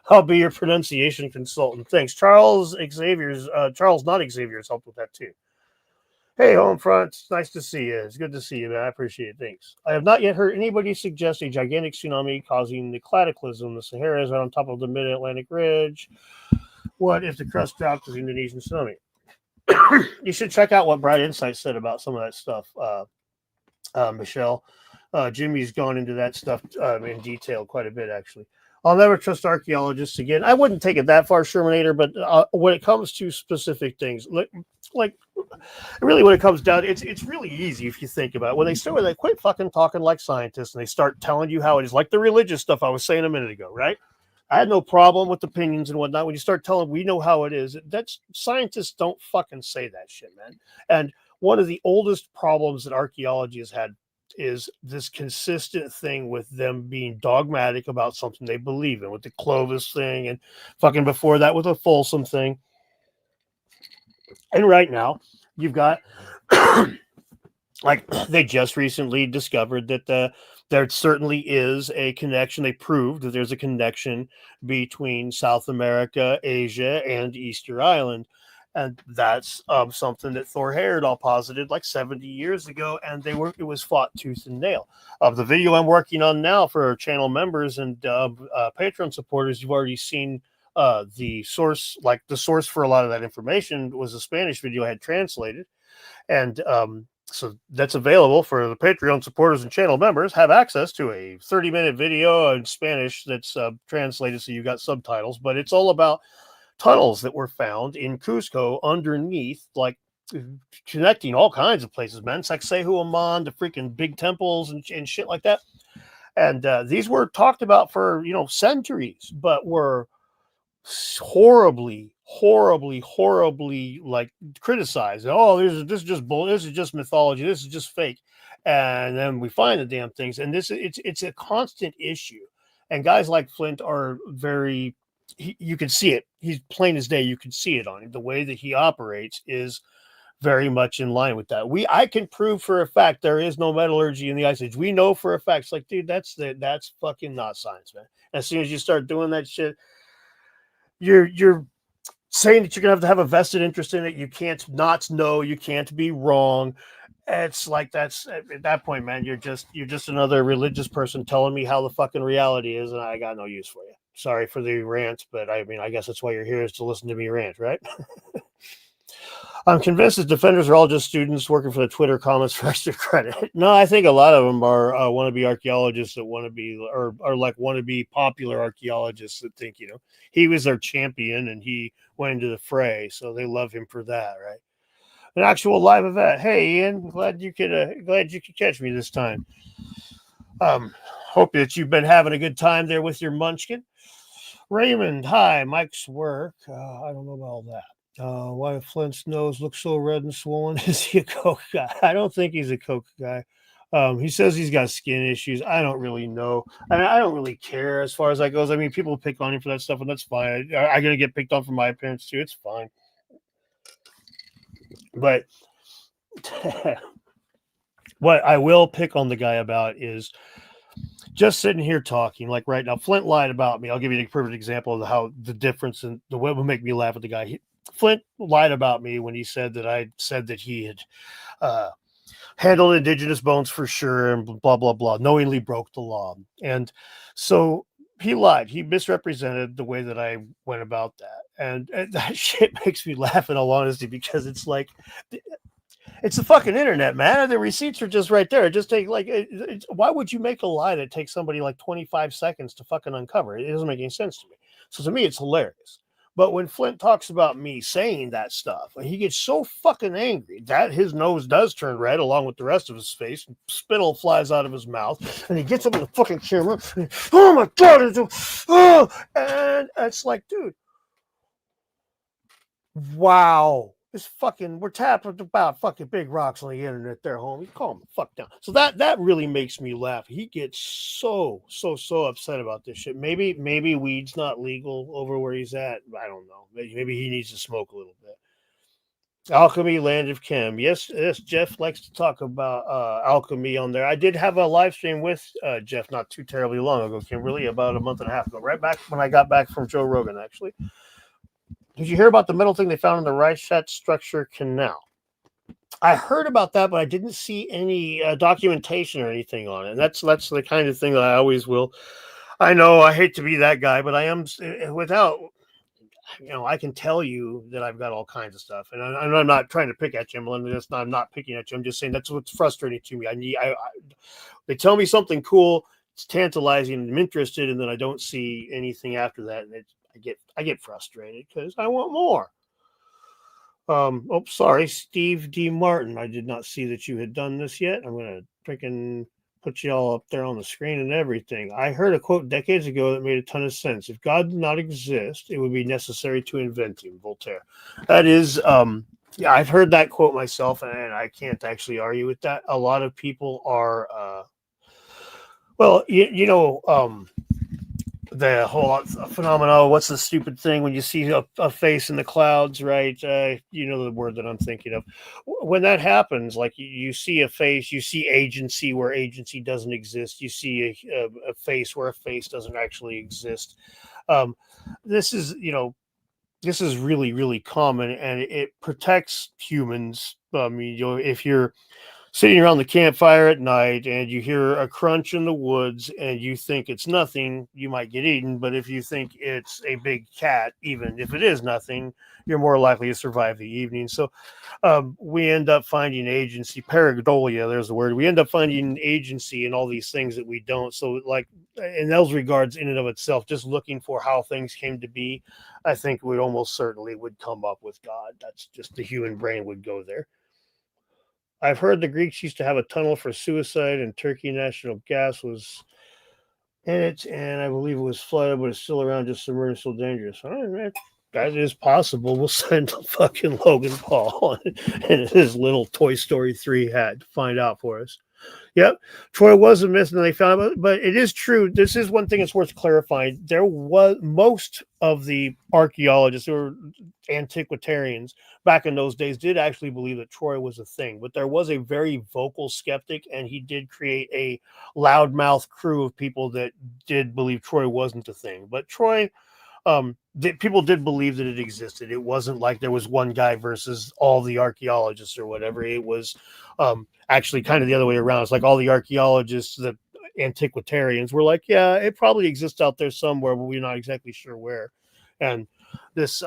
I'll be your pronunciation consultant. Thanks. Charles not Xavier's helped with that too. Hey, Homefront. It's nice to see you. It's good to see you, man. I appreciate it. Thanks. I have not yet heard anybody suggest a gigantic tsunami causing the cataclysm. The Sahara is right on top of the mid-Atlantic ridge. What if the crust dropped as the Indonesian tsunami? You should check out what Bright Insight said about some of that stuff, Michelle. Jimmy's gone into that stuff in detail quite a bit, actually. I'll never trust archaeologists again. I wouldn't take it that far, Shermanator, but when it comes to specific things, like really when it comes down, it's really easy if you think about it. When they start with, they quit fucking talking like scientists and they start telling you how it is, like the religious stuff I was saying a minute ago, right? I had no problem with opinions and whatnot. When you start telling, we know how it is, that's scientists don't fucking say that shit, man. And one of the oldest problems that archaeology has had is this consistent thing with them being dogmatic about something they believe in, with the Clovis thing and fucking before that with the Folsom thing. And right now you've got like they just recently discovered that there certainly is a connection. They proved that there's a connection between South America, Asia, and Easter Island. And that's something that Thor Heyerdahl posited like 70 years ago, and it was fought tooth and nail. The video I'm working on now for our channel members and Patreon supporters, you've already seen the source. Like the source for a lot of that information was a Spanish video I had translated, and so that's available for the Patreon supporters and channel members. Have access to a 30-minute video in Spanish that's translated, so you got subtitles. But it's all about tunnels that were found in Cusco underneath, like connecting all kinds of places, man. It's like Sehuaman, the freaking big temples and shit like that. And these were talked about for, centuries, but were horribly like criticized. Oh, this is just mythology. This is just fake. And then we find the damn things. And it's a constant issue. And guys like Flint are very... you can see it. He's plain as day. You can see it on him. The way that he operates is very much in line with that. I can prove for a fact there is no metallurgy in the Ice Age. We know for a fact. It's like, dude, that's fucking not science, man. As soon as you start doing that shit, you're saying that you're gonna have a vested interest in it. You can't not know. You can't be wrong. It's like that's at that point, man. You're just another religious person telling me how the fucking reality is, and I got no use for you. Sorry for the rant, but I mean, I guess that's why you're here, is to listen to me rant, right? I'm convinced that defenders are all just students working for the Twitter comments for extra credit. No, I think a lot of them are wannabe archaeologists that want to be, or are like wannabe popular archaeologists that think, he was their champion and he went into the fray, so they love him for that, right? An actual live event. Hey, Ian, glad you could catch me this time. Hope that you've been having a good time there with your munchkin. Raymond, hi. Mike's work. I don't know about all that. Why Flint's nose looks so red and swollen? Is he a coke guy? I don't think he's a coke guy. He says he's got skin issues. I don't really know. I don't really care as far as that goes. I mean, people pick on him for that stuff, and that's fine. I'm gonna get picked on for my appearance too. It's fine. But what I will pick on the guy about is just sitting here talking like right now. Flint lied about me. I'll give you a perfect example of how the difference in the way will make me laugh at the guy. Flint lied about me when he said that I said that he had handled indigenous bones for sure and blah blah blah, knowingly broke the law. And so he lied. He misrepresented the way that I went about that. And that shit makes me laugh in all honesty, because it's like, it's the fucking internet, man. The receipts are just right there. It just take like, why would you make a lie that takes somebody like 25 seconds to fucking uncover? It doesn't make any sense to me. So to me, it's hilarious. But when Flint talks about me saying that stuff, he gets so fucking angry that his nose does turn red along with the rest of his face. Spittle flies out of his mouth, and he gets up in the fucking camera. And, oh my God! And it's like, dude, wow. It's fucking, we're tapping about fucking big rocks on the internet there, homie. Calm the fuck down. So that really makes me laugh. He gets so upset about this shit. Maybe weed's not legal over where he's at. I don't know. Maybe he needs to smoke a little bit. Alchemy, Land of Chem. Yes, Jeff likes to talk about alchemy on there. I did have a live stream with Jeff not too terribly long ago, Kimberly, about a month and a half ago, right back when I got back from Joe Rogan, actually. Did you hear about the metal thing they found in the Reichstadt structure canal? I heard about that, but I didn't see any documentation or anything on it. And that's the kind of thing that I always will. I know I hate to be that guy, but I am without, I can tell you that I've got all kinds of stuff. And I'm not trying to pick at you, I'm not picking at you. I'm just saying that's what's frustrating to me. They tell me something cool, it's tantalizing, I'm interested, and then I don't see anything after that. And I get frustrated because I want more. Sorry, Steve D. Martin. I did not see that you had done this yet. I'm gonna freaking put you all up there on the screen and everything. I heard a quote decades ago that made a ton of sense. If God did not exist, it would be necessary to invent him. Voltaire. That is, yeah, I've heard that quote myself, and I can't actually argue with that. A lot of people are, the whole phenomenon. What's the stupid thing when you see a face in the clouds, right? You know the word that I'm thinking of. When that happens, like you see a face, you see agency where agency doesn't exist. You see a face where a face doesn't actually exist. This is really, really common, and it protects humans. I mean, if you're sitting around the campfire at night and you hear a crunch in the woods and you think it's nothing, you might get eaten. But if you think it's a big cat, even if it is nothing, you're more likely to survive the evening. So we end up finding agency, pareidolia, there's the word. We end up finding agency in all these things that we don't. So like in those regards, in and of itself, just looking for how things came to be, I think we almost certainly would come up with God. That's just the human brain would go there. I've heard the Greeks used to have a tunnel for suicide, and Turkey national gas was in it, and I believe it was flooded, but it's still around, just submerged, still dangerous. All right, man. That is possible. We'll send fucking Logan Paul and his little Toy Story 3 hat to find out for us. Yep, Troy was a myth, and they found it, but it is true. This is one thing that's worth clarifying. There was most of the archaeologists or antiquarians back in those days did actually believe that Troy was a thing, but there was a very vocal skeptic, and he did create a loudmouth crew of people that did believe Troy wasn't a thing. But Troy, people did believe that it existed. It wasn't like there was one guy versus all the archaeologists or whatever. It was actually kind of the other way around. It's like all the archaeologists, the antiquarians, were like, yeah, it probably exists out there somewhere, but we're not exactly sure where. And this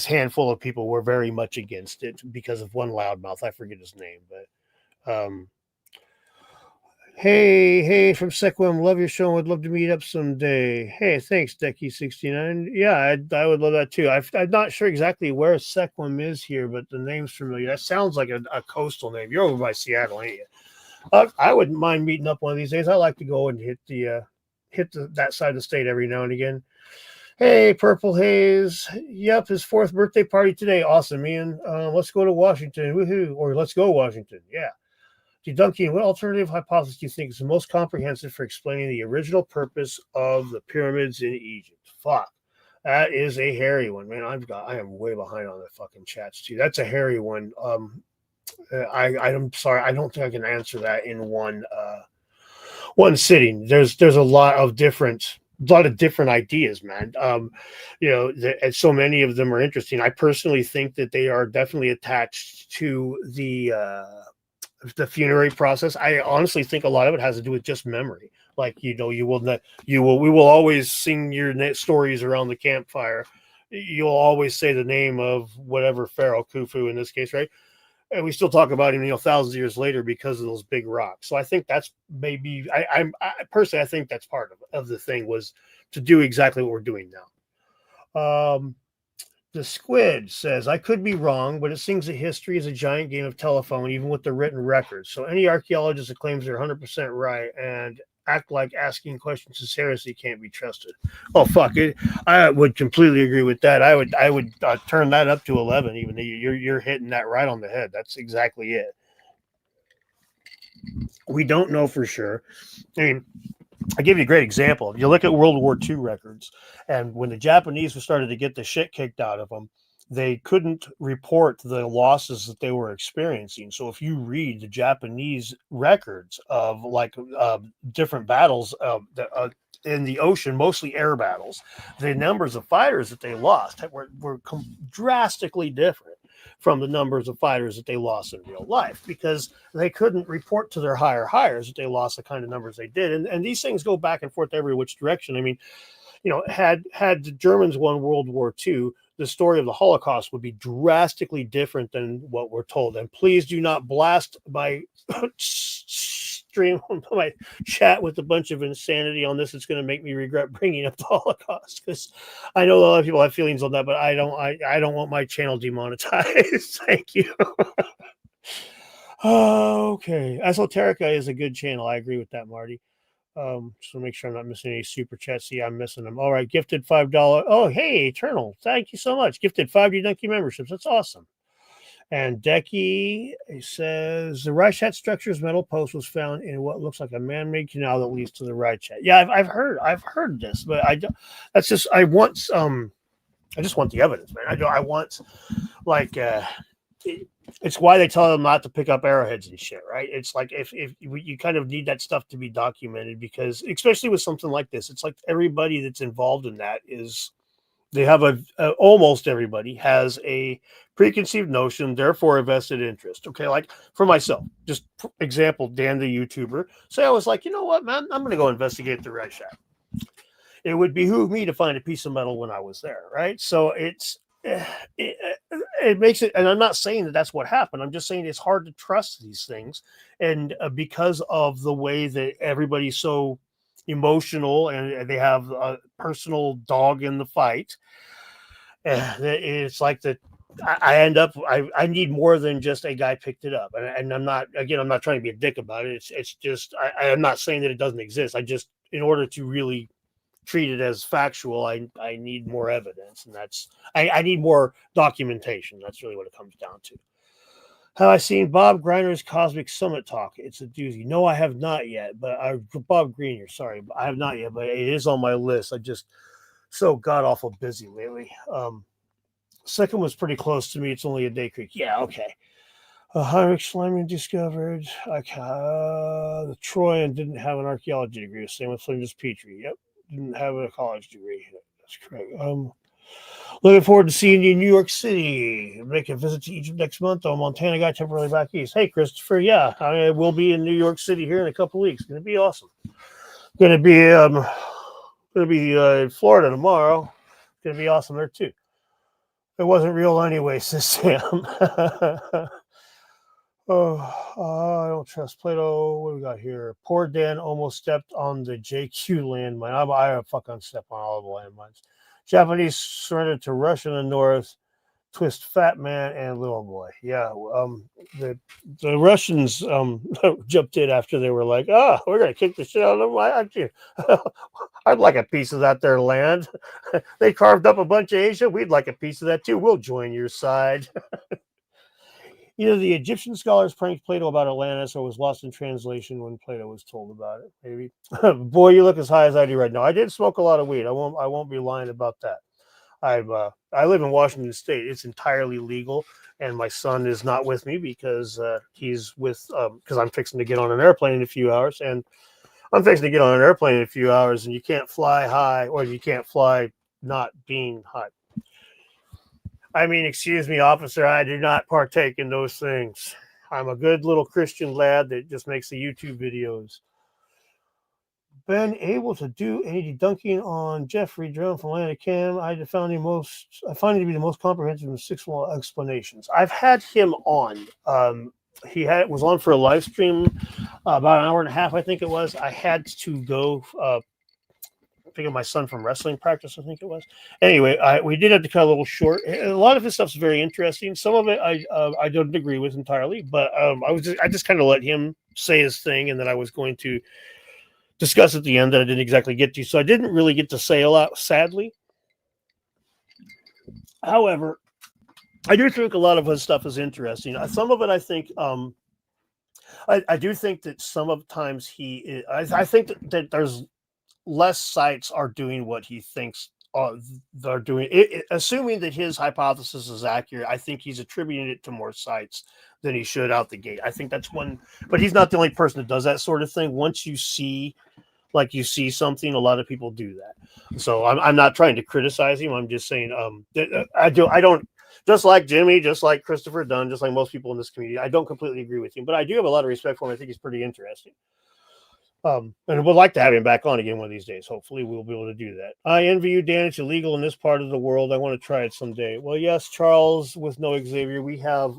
handful of people were very much against it because of one loudmouth. I forget his name, but Hey, from Sequim, love your show. Would love to meet up someday. Hey, thanks, Decky69. Yeah, I would love that too. I'm not sure exactly where Sequim is here, but the name's familiar. That sounds like a coastal name. You're over by Seattle, ain't you? I wouldn't mind meeting up one of these days. I like to go and hit that side of the state every now and again. Hey, Purple Haze. Yep, his 4th birthday party today. Awesome, Ian. Let's go to Washington. Woohoo! Or let's go Washington. Yeah. Duncan, what alternative hypothesis do you think is the most comprehensive for explaining the original purpose of the pyramids in Egypt? Fuck. That is a hairy one, man. I am way behind on the fucking chats too. That's a hairy one. I'm sorry, I don't think I can answer that in one sitting. There's a lot of different ideas, man. And so many of them are interesting. I personally think that they are definitely attached to the funerary process. I honestly think a lot of it has to do with just memory. Like, we will always sing your stories around the campfire. You'll always say the name of whatever pharaoh, Khufu in this case, right? And we still talk about him, thousands of years later because of those big rocks. So I think that's maybe, I personally, I think that's part of the thing, was to do exactly what we're doing now. The Squid says, I could be wrong, but it seems that history is a giant game of telephone, even with the written records. So any archaeologist that claims they're 100% right and act like asking questions with heresy can't be trusted. Oh, fuck it. I would completely agree with that. I would turn that up to 11. Even you're hitting that right on the head. That's exactly it. We don't know for sure. I mean, I'll give you a great example. You look at World War II records, and when the Japanese started to get the shit kicked out of them, they couldn't report the losses that they were experiencing. So if you read the Japanese records of different battles in the ocean, mostly air battles, the numbers of fighters that they lost were drastically different from the numbers of fighters that they lost in real life, because they couldn't report to their hires that they lost the kind of numbers they did. And these things go back and forth every which direction. I mean, had the Germans won World War II, the story of the Holocaust would be drastically different than what we're told. And please do not blast my stream, my chat with a bunch of insanity on this. It's going to make me regret bringing up the Holocaust, because I know a lot of people have feelings on that, but I don't want my channel demonetized. Thank you. Okay. Esoterica is a good channel. I agree with that, Marty. So make sure I'm not missing any super chats. See, I'm missing them. All right, gifted $5. Oh, hey, Eternal, thank you so much. Gifted 5 Dunky memberships. That's awesome. And Decky says the Reichstadt structure's metal post was found in what looks like a man-made canal that leads to the Reichstadt. Yeah, I've heard this, but I don't. That's just I just want the evidence, man. I want it's why they tell them not to pick up arrowheads and shit, right? It's like if you kind of need that stuff to be documented, because especially with something like this, it's like everybody that's involved in that they have almost everybody has a preconceived notion, therefore a vested interest. Okay, like for myself, just example, Dan the YouTuber. Say I was like, you know what, man, I'm going to go investigate the Reichstag. It would behoove me to find a piece of metal when I was there, right? So it makes it, and I'm not saying that that's what happened. I'm just saying it's hard to trust these things, and because of the way that everybody's so emotional and they have a personal dog in the fight, it's like that. I end up. I need more than just a guy picked it up, and I'm not trying to be a dick about it. It's just I'm not saying that it doesn't exist. I just, in order to really treat it as factual, I need more evidence, and I need more documentation. That's really what it comes down to. Have I seen Bob Greiner's Cosmic Summit talk? It's a doozy. No, I have not yet, but Bob Greiner, sorry, I have not yet, but it is on my list. I just so god awful busy lately. Second was pretty close to me. It's only a day creek. Yeah, okay. Heinrich Schliemann discovered the Troyan didn't have an archaeology degree. Same with Flinders Petrie. Yep. Didn't have a college degree. That's correct. Looking forward to seeing you in New York City. Make a visit to Egypt next month. I'm Montana guy, temporarily back east. Hey, Christopher. Yeah, I will be in New York City here in a couple of weeks. Going to be awesome. Going to be in Florida tomorrow. Going to be awesome there too. It wasn't real anyway, says Sam. I don't trust Plato. What do we got here? Poor Dan almost stepped on the JQ landmine. I fucking step on all the landmines. Japanese surrendered to Russia in the north. Twist Fat Man and Little Boy. Yeah, the Russians jumped in after they were like, we're going to kick the shit out of them. I'd like a piece of that there land. They carved up a bunch of Asia. We'd like a piece of that too. We'll join your side. Either the Egyptian scholars pranked Plato about Atlantis or was lost in translation when Plato was told about it. Maybe. Boy, you look as high as I do right now. I did smoke a lot of weed. I won't be lying about that. I live in Washington State. It's entirely legal, and my son is not with me because he's with because I'm fixing to get on an airplane in a few hours, and I'm fixing to get on an airplane in a few hours, and you can't fly high, or you can't fly not being high. I mean, excuse me, officer, I do not partake in those things. I'm a good little Christian lad that just makes the YouTube videos. Been able to do any debunking on Jeffrey Drone from Atlantic Cam. I find it to be the most comprehensive and six-wall explanations. I've had him on. He was on for a live stream about an hour and a half, I think it was. I had to go pick up my son from wrestling practice, I think it was. Anyway, we did have to cut a little short. A lot of his stuff's very interesting. Some of it I don't agree with entirely, but I just kind of let him say his thing, and then I was going to discuss at the end that I didn't exactly get to. So I didn't really get to say a lot, sadly. However, I do think a lot of his stuff is interesting. Some of it, I think, I do think that some of times I think that there's less sites are doing what he thinks they're doing. Assuming that his hypothesis is accurate, I think he's attributing it to more sites than he should out the gate. I think that's one, but he's not the only person that does that sort of thing. Once you see something, a lot of people do that. So I'm not trying to criticize him. I'm just saying I don't, just like Jimmy, just like Christopher Dunn, just like most people in this community, I don't completely agree with him, but I do have a lot of respect for him. I think he's pretty interesting. And would like to have him back on again one of these days. Hopefully we'll be able to do that. I envy you, Dan. It's illegal in this part of the world. I want to try it someday. Well, yes, Charles, with no Xavier, we have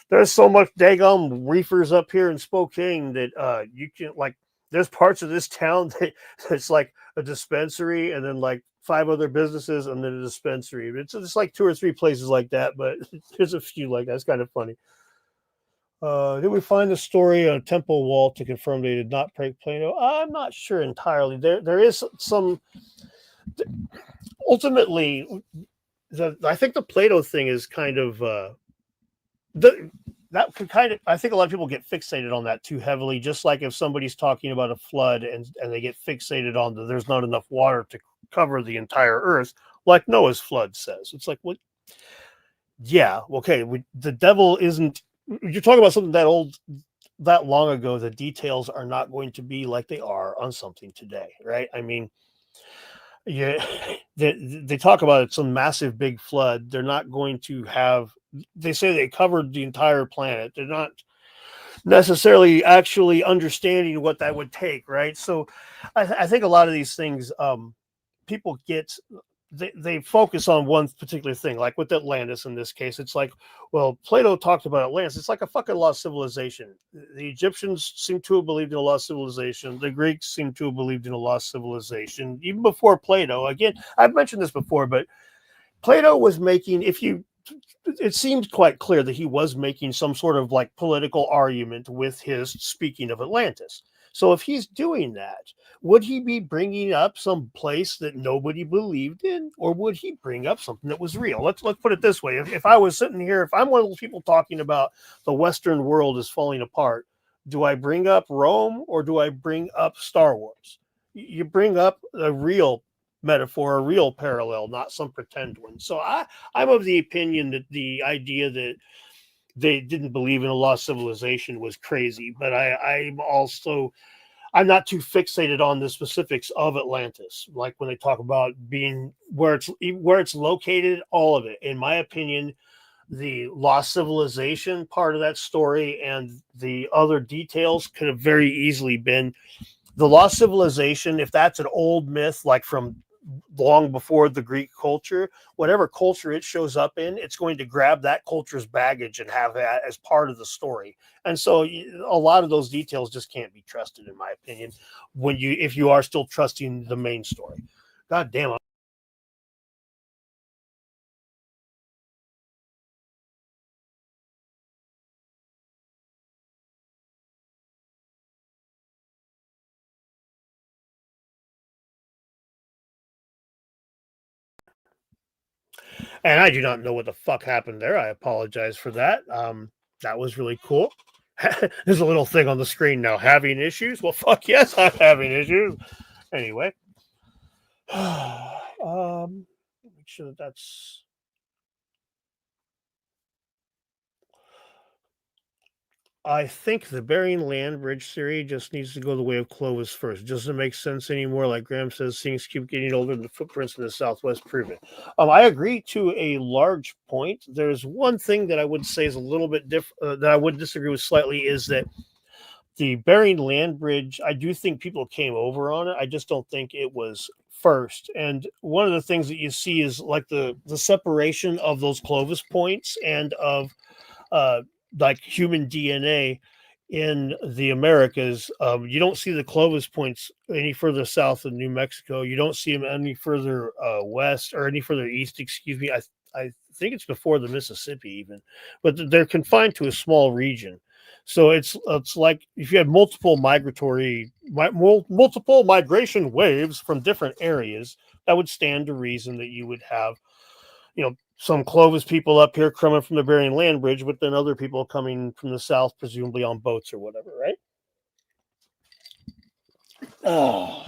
there's so much daggum reefers up here in Spokane that you can there's parts of this town that it's like a dispensary and then like 5 other businesses and then a dispensary. It's just like 2 or 3 places like that, but there's a few like that. It's kind of funny. Did we find the story on a temple wall to confirm they did not prank Plato? I'm not sure entirely. There is some. Ultimately, I think the Plato thing is kind of that could kind of. I think a lot of people get fixated on that too heavily. Just like if somebody's talking about a flood and they get fixated on there's not enough water to cover the entire earth, like Noah's flood says. It's like what? Yeah, okay. The devil isn't. You're talking about something that old, that long ago. The details are not going to be like they are on something today, right? I mean, yeah, they talk about it, some massive big flood. They're not going to have. They say they covered the entire planet. They're not necessarily actually understanding what that would take, right? So, I think a lot of these things, people get. They focus on one particular thing, like with Atlantis in this case. It's like, well, Plato talked about Atlantis. It's like a fucking lost civilization. The Egyptians seem to have believed in a lost civilization. The Greeks seem to have believed in a lost civilization. Even before Plato, again, I've mentioned this before, but Plato was making, it seemed quite clear that he was making some sort of like political argument with his speaking of Atlantis. So if he's doing that, would he be bringing up some place that nobody believed in, or would he bring up something that was real? Let's put it this way: if I was sitting here, if I'm one of those people talking about the Western world is falling apart, do I bring up Rome or do I bring up Star Wars? You bring up a real metaphor, a real parallel, not some pretend one. So I'm of the opinion that the idea that they didn't believe in a lost civilization was crazy, but I'm not too fixated on the specifics of Atlantis. Like when they talk about being where it's located, all of it, in my opinion, the lost civilization part of that story and the other details could have very easily been the lost civilization. If that's an old myth, like from long before the Greek culture, whatever culture it shows up in, it's going to grab that culture's baggage and have that as part of the story. And so a lot of those details just can't be trusted, in my opinion, if you are still trusting the main story. God damn it. And I do not know what the fuck happened there. I apologize for that. That was really cool. There's a little thing on the screen now. Having issues? Well, fuck yes, I'm having issues. Anyway, make sure that that's. I think the Bering Land Bridge theory just needs to go the way of Clovis first. It doesn't make sense anymore. Like Graham says, things keep getting older and the footprints in the Southwest prove it. I agree to a large point. There's one thing that I would say is a little bit different, that I would disagree with slightly, is that the Bering Land Bridge, I do think people came over on it. I just don't think it was first. And one of the things that you see is like the separation of those Clovis points and of like human DNA in the Americas. You don't see the Clovis points any further south of New Mexico. You don't see them any further west or any further east. Excuse me. I think it's before the Mississippi even, but they're confined to a small region. So it's like if you had multiple migration waves from different areas, that would stand to reason that you would have, some Clovis people up here coming from the Bering Land Bridge, but then other people coming from the south, presumably on boats or whatever, right? Oh.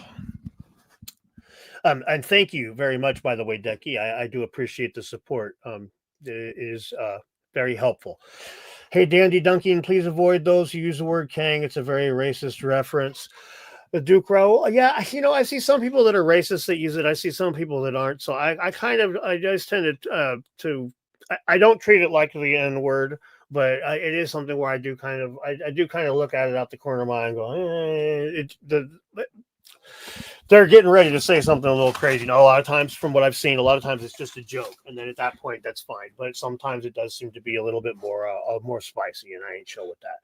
And thank you very much, by the way, Decky. I do appreciate the support. It is very helpful. Hey, Dandy Duncan, please avoid those who use the word Kang. It's a very racist reference. The Duke Row, yeah, I see some people that are racist that use it. I see some people that aren't. So I just tend to I don't treat it like the N word, but it is something where I do kind of look at it out the corner of my eye and go, they're getting ready to say something a little crazy. A lot of times, from what I've seen, a lot of times it's just a joke, and then at that point, that's fine. But sometimes it does seem to be a little bit more spicy, and I ain't chill with that.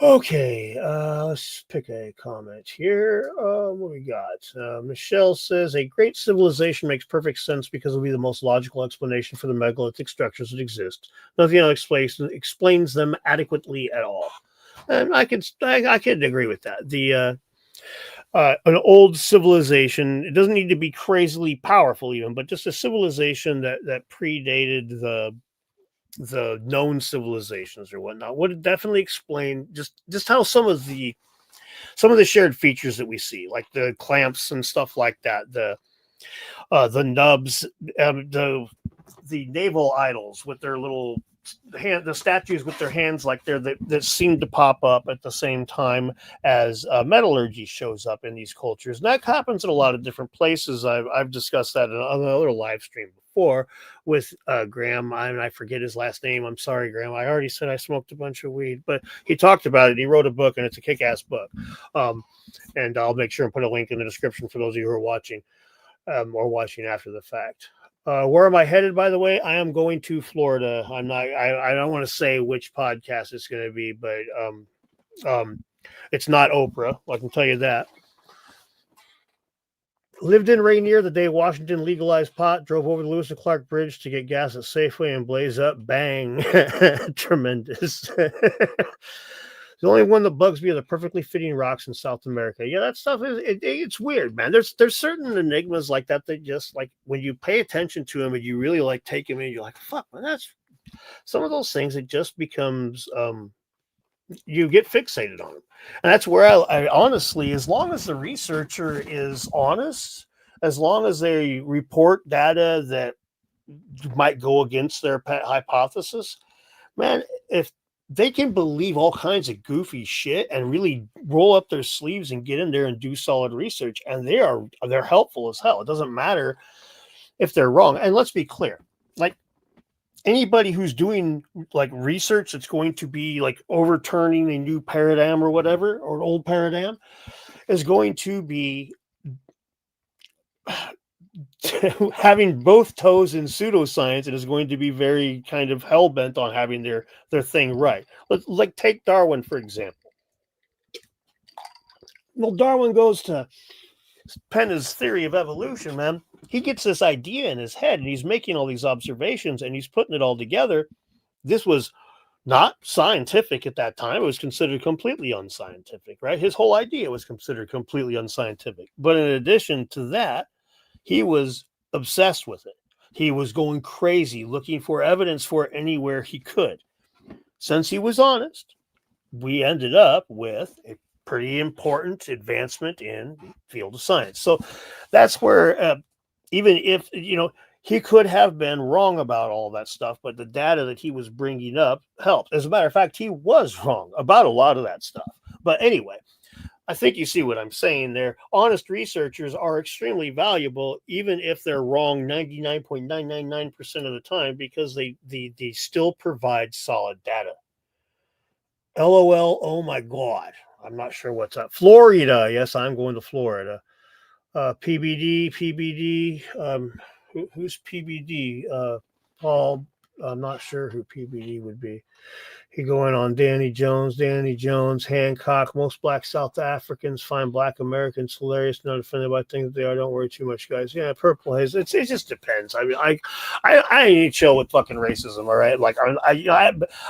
Okay, let's pick a comment here. What we got? Michelle says, a great civilization makes perfect sense because it'll be the most logical explanation for the megalithic structures that exist. Nothing else explains them adequately at all. And I could agree with that. An old civilization, it doesn't need to be crazily powerful even, but just a civilization that predated the known civilizations or whatnot would definitely explain just how some of the shared features that we see, like the clamps and stuff like that, the nubs, the naval idols with their little the statues with their hands like that seem to pop up at the same time as metallurgy shows up in these cultures. And that happens in a lot of different places. I've discussed that on another live stream before with Graham. I forget his last name. I'm sorry, Graham. I already said I smoked a bunch of weed, but he talked about it. He wrote a book, and it's a kick-ass book. And I'll make sure and put a link in the description for those of you who are watching or watching after the fact. Where am I headed, by the way? I am going to Florida. I don't want to say which podcast it's going to be, but it's not Oprah. I can tell you that. Lived in Rainier the day Washington legalized pot, drove over the Lewis and Clark Bridge to get gas at Safeway and blaze up. Bang. Tremendous. The only one that bugs me are the perfectly fitting rocks in South America. Yeah, that stuff it's weird, man. There's certain enigmas like that just like when you pay attention to them and you really like take them in, you're like, fuck, man, that's some of those things. It just becomes you get fixated on them, and that's where I honestly, as long as the researcher is honest, as long as they report data that might go against their hypothesis, man, if they can believe all kinds of goofy shit and really roll up their sleeves and get in there and do solid research, and they're helpful as hell. It doesn't matter if they're wrong. And let's be clear, like anybody who's doing like research that's going to be like overturning a new paradigm or whatever, or an old paradigm, is going to be having both toes in pseudoscience, and is going to be very kind of hell-bent on having their thing right. Like take Darwin, for example. Well, Darwin goes to pen his theory of evolution, man. He gets this idea in his head, and he's making all these observations, and he's putting it all together. This was not scientific at that time. It was considered completely unscientific, right? His whole idea was considered completely unscientific. But in addition to that, he was obsessed with it. He was going crazy looking for evidence for it anywhere he could. Since he was honest, we ended up with a pretty important advancement in the field of science. So that's where, even if, he could have been wrong about all that stuff, but the data that he was bringing up helped. As a matter of fact, he was wrong about a lot of that stuff. But anyway, I think you see what I'm saying there. Honest researchers are extremely valuable, even if they're wrong 99.999% of the time, because they still provide solid data. LOL, oh my God. I'm not sure what's up. Florida. Yes, I'm going to Florida. PBD. Who's PBD? Paul. I'm not sure who PBD would be. He going on Danny Jones, Hancock. Most black South Africans find black Americans hilarious, not offended by things they are. Don't worry too much, guys. Yeah, purple haze. It just depends. I mean, I ain't chill with fucking racism. All right, like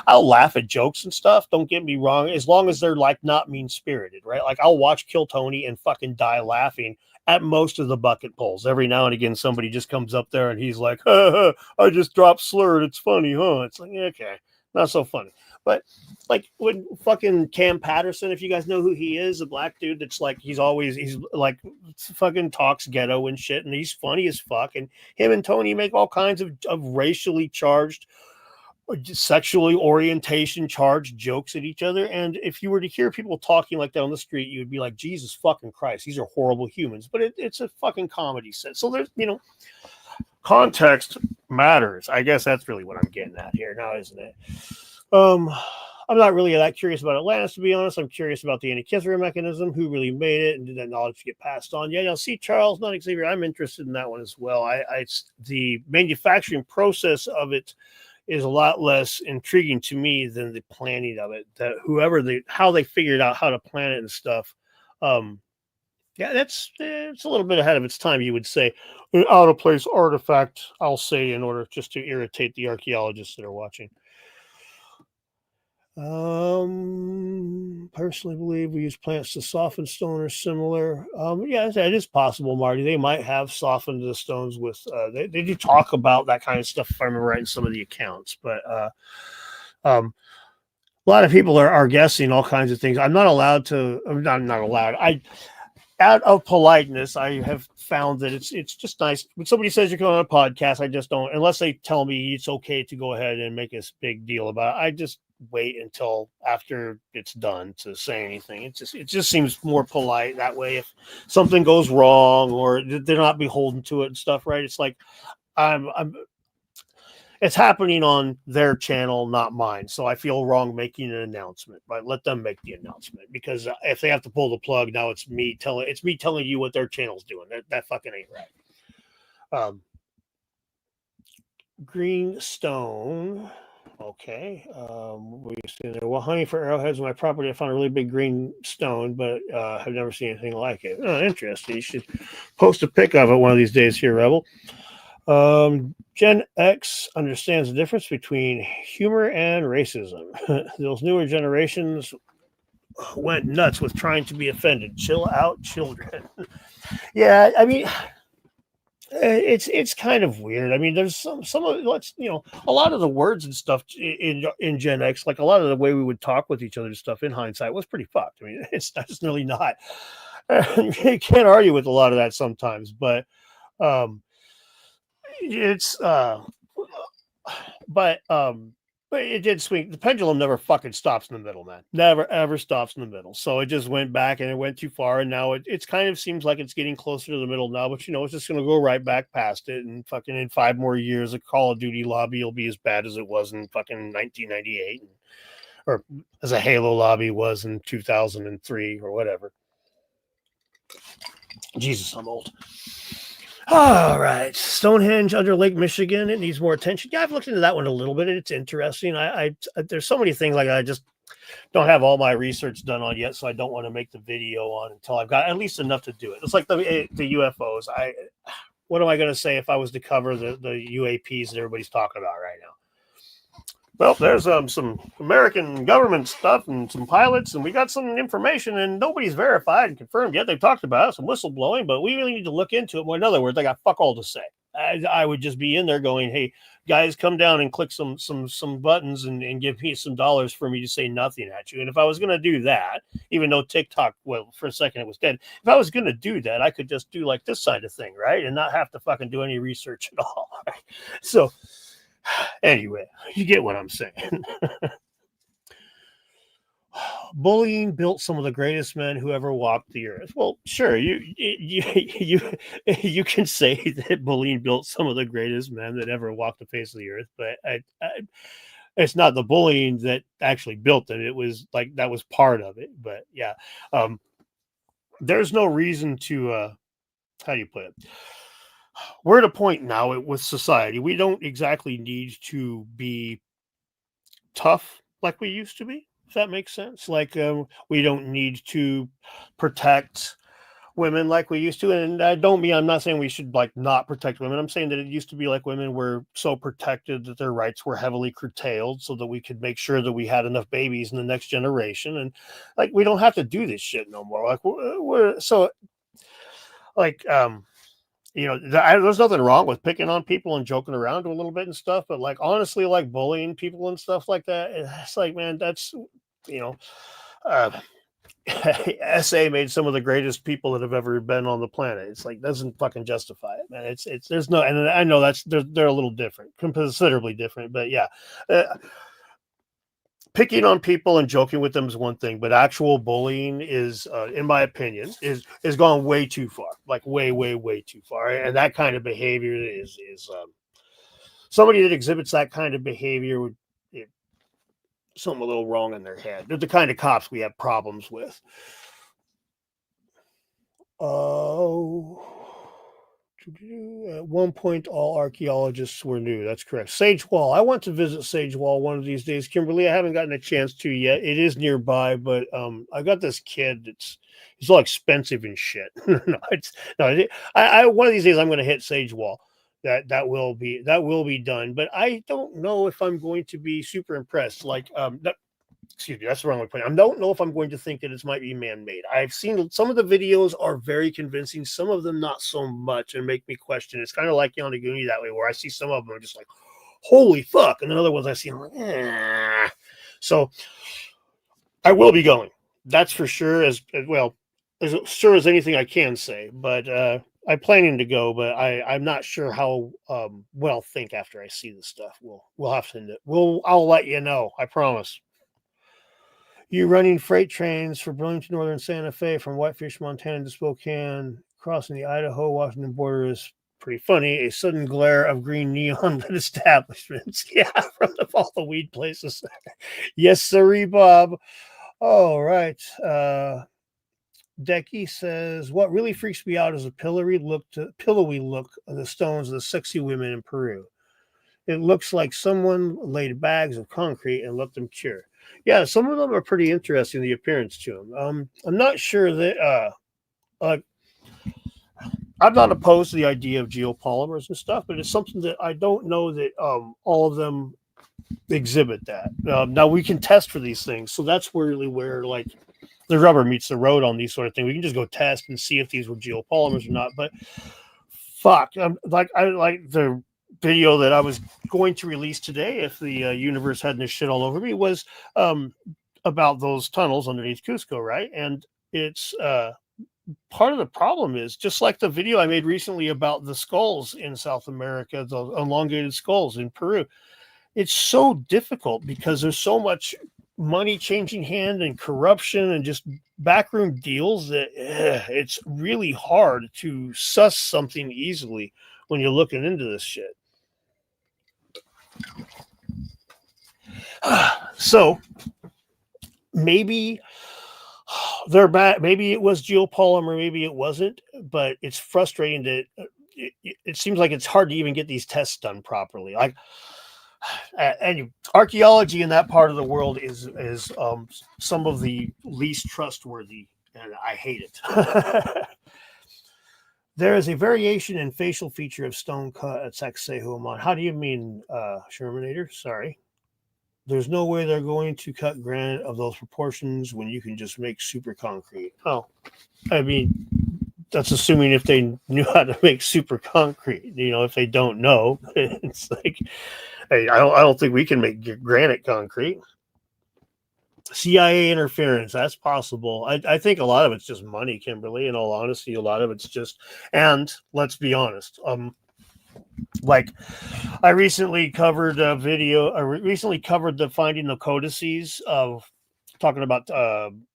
I'll laugh at jokes and stuff. Don't get me wrong. As long as they're like not mean spirited, right? Like I'll watch Kill Tony and fucking die laughing at most of the bucket pulls. Every now and again, somebody just comes up there and he's like, I just dropped slurred. It's funny, huh? It's like, okay, not so funny. But like when fucking Cam Patterson, if you guys know who he is, a black dude that's like, he's like fucking talks ghetto and shit, and he's funny as fuck. And him and Tony make all kinds of racially charged, sexually orientation charged jokes at each other. And if you were to hear people talking like that on the street, you would be like, Jesus fucking Christ, these are horrible humans. But it's a fucking comedy set. So there's, context matters. I guess that's really what I'm getting at here now, isn't it? I'm not really that curious about Atlantis, to be honest. I'm curious about the Antikythera mechanism, who really made it, and did that knowledge get passed on? Yeah, see, Charles, not Xavier, I'm interested in that one as well. It's the manufacturing process of it is a lot less intriguing to me than the planning of it. That how they figured out how to plan it and stuff. Yeah, it's a little bit ahead of its time, you would say. An out of place artifact, I'll say, in order just to irritate the archaeologists that are watching. Personally believe we use plants to soften stone or similar. Yeah, it is possible, Marty. They might have softened the stones with. They do talk about that kind of stuff, if I remember right, in some of the accounts. But a lot of people are guessing all kinds of things. I'm not allowed to. I'm not allowed. Out of politeness, I have found that it's just nice when somebody says you're going on a podcast. I just don't, unless they tell me it's okay to go ahead and make a big deal about it. I just wait until after it's done to say anything. It just seems more polite that way. If something goes wrong or they're not beholden to it and stuff, right? It's like it's happening on their channel, not mine. So I feel wrong making an announcement, but let them make the announcement, because if they have to pull the plug, now it's me telling you what their channel's doing. That fucking ain't right. Green stone. Okay. Well, hunting for arrowheads on my property, I found a really big green stone, but I've never seen anything like it. Oh, interesting. You should post a pic of it one of these days here, Rebel. Gen X understands the difference between humor and racism. Those newer generations went nuts with trying to be offended. Chill out, children. Yeah, I mean, it's kind of weird. I mean, there's some of a lot of the words and stuff in Gen X, like a lot of the way we would talk with each other and stuff in hindsight was pretty fucked. I mean, it's really not. You can't argue with a lot of that sometimes, but but it did swing. The pendulum never fucking stops in the middle, man. Never ever stops in the middle. So it just went back and it went too far, and now it's kind of seems like it's getting closer to the middle now. But it's just gonna go right back past it, and fucking in 5 more years, the Call of Duty lobby will be as bad as it was in fucking 1998, or as a Halo lobby was in 2003 or whatever. Jesus, I'm old. All right, Stonehenge under Lake Michigan. It needs more attention. Yeah, I've looked into that one a little bit. It's interesting. I there's so many things like I just don't have all my research done on yet, so I don't want to make the video on until I've got at least enough to do it. It's like the UFOs. What am I going to say if I was to cover the UAPs that everybody's talking about right now? Well, there's some American government stuff and some pilots, and we got some information, and nobody's verified and confirmed yet. They've talked about some whistleblowing, but we really need to look into it more. In other words, I got fuck all to say. I would just be in there going, hey, guys, come down and click some buttons and give me some dollars for me to say nothing at you. And if I was going to do that, even though TikTok, well, for a second it was dead, if I was going to do that, I could just do like this side of thing, right? And not have to fucking do any research at all. Right? So anyway, you get what I'm saying. Bullying built some of the greatest men who ever walked the earth. Well, sure, you can say that bullying built some of the greatest men that ever walked the face of the earth, but it's not the bullying that actually built it. It was like that was part of it. But yeah, there's no reason to how do you put it? We're at a point now with society. We don't exactly need to be tough like we used to be. If that makes sense. Like we don't need to protect women like we used to. And I'm not saying we should like not protect women. I'm saying that it used to be like women were so protected that their rights were heavily curtailed so that we could make sure that we had enough babies in the next generation. And like, we don't have to do this shit no more. Like we're so like, there's nothing wrong with picking on people and joking around a little bit and stuff. But like, honestly, like bullying people and stuff like that, it's like, man, that's, SA made some of the greatest people that have ever been on the planet. It's like, doesn't fucking justify it, man. It's there's no, and I know they're a little different, considerably different, but yeah, picking on people and joking with them is one thing, but actual bullying is, in my opinion, is gone way too far, like way too far. And that kind of behavior is somebody that exhibits that kind of behavior would, something a little wrong in their head. They're the kind of cops we have problems with. At one point, all archaeologists were new. That's correct. Sage Wall. I want to visit Sage Wall one of these days, Kimberly. I haven't gotten a chance to yet. It is nearby, but I got this kid. It's all expensive and shit. I one of these days I'm going to hit Sage Wall. That will be done, but I don't know if I'm going to be super impressed. Like, excuse me, that's the wrong way to put it. I don't know if I'm going to think that it might be man-made. I've seen some of the videos are very convincing, some of them not so much, and make me question. It's kind of like Yonaguni that way, where I see some of them, I'm just like, holy fuck, and then other ones I see, I'm like, eh. So I will be going. That's for sure. As well, as sure as anything I can say, but I'm planning to go, but I'm not sure how well think after I see this stuff. We'll have to I'll let you know. I promise. You running freight trains for Burlington Northern Santa Fe from Whitefish, Montana to Spokane, crossing the Idaho-Washington border is pretty funny. A sudden glare of green neon lit establishments. Yeah, from all the weed places. Yes, sirree, Bob. All right. Decky says, what really freaks me out is a pillowy look of the stones of the sexy women in Peru. It looks like someone laid bags of concrete and let them cure. Yeah, some of them are pretty interesting, the appearance to them. I'm not sure that I'm not opposed to the idea of geopolymers and stuff, but it's something that I don't know that all of them exhibit that. Now we can test for these things, so that's really where like the rubber meets the road on these sort of things. We can just go test and see if these were geopolymers or not. But fuck, I like the video that I was going to release today, if the universe hadn't shit all over me, was about those tunnels underneath Cusco, right? And it's part of the problem is just like the video I made recently about the skulls in South America, the elongated skulls in Peru. It's so difficult because there's so much money changing hand and corruption and just backroom deals that it's really hard to suss something easily when you're looking into this shit. So maybe they're bad. Maybe it was geopolymer, maybe it wasn't, but it's frustrating that it seems like it's hard to even get these tests done properly. Like, and archaeology in that part of the world is some of the least trustworthy, and I hate it. There is a variation in facial feature of stone cut at Sacsayhuaman. How do you mean, Shermanator? Sorry. There's no way they're going to cut granite of those proportions when you can just make super concrete. Oh, I mean, that's assuming if they knew how to make super concrete. If they don't know, it's like, hey, I don't think we can make granite concrete. CIA interference, that's possible. I think a lot of it's just money, Kimberly. In all honesty, a lot of it's just, and let's be honest, like I recently covered a video. I recently covered the finding of codices of talking about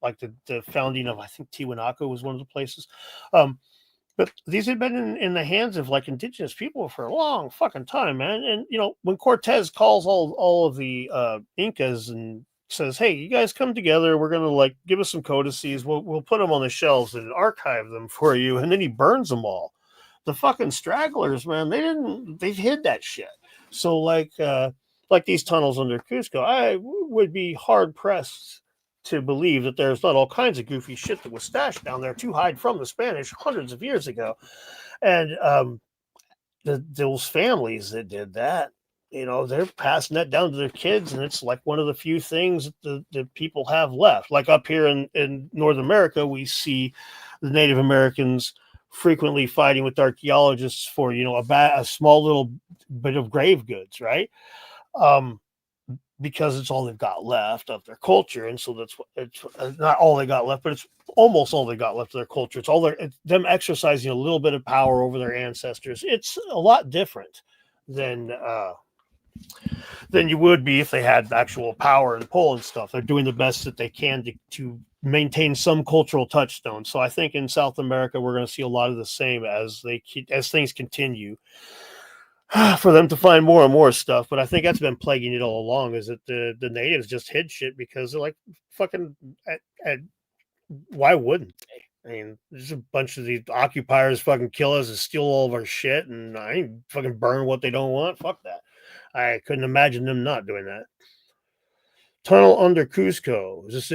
like the founding of, I think Tiwanaku was one of the places. But these had been in the hands of like indigenous people for a long fucking time, man. And when Cortez calls all of the Incas and says, "Hey, you guys come together. We're gonna like give us some codices. We'll put them on the shelves and archive them for you." And then he burns them all. The fucking stragglers, man, they hid that shit. So like these tunnels under Cusco, I would be hard pressed to believe that there's not all kinds of goofy shit that was stashed down there to hide from the Spanish hundreds of years ago. And those families that did that, they're passing that down to their kids, and it's like one of the few things that people have left. Like up here in North America, we see the Native Americans frequently fighting with archaeologists for a small little bit of grave goods, right? Because it's all they've got left of their culture, and so it's not all they got left, but it's almost all they got left of their culture. It's them exercising a little bit of power over their ancestors. It's a lot different than you would be if they had actual power and pull and stuff. They're doing the best that they can to maintain some cultural touchstone. So I think in South America we're going to see a lot of the same as things continue for them to find more and more stuff. But I think that's been plaguing it all along, is that the natives just hid shit because they're like, fucking, why wouldn't they? I mean, there's a bunch of these occupiers fucking kill us and steal all of our shit, and I ain't fucking burn what they don't want. Fuck that. I couldn't imagine them not doing that. Tunnel under Cusco. Is this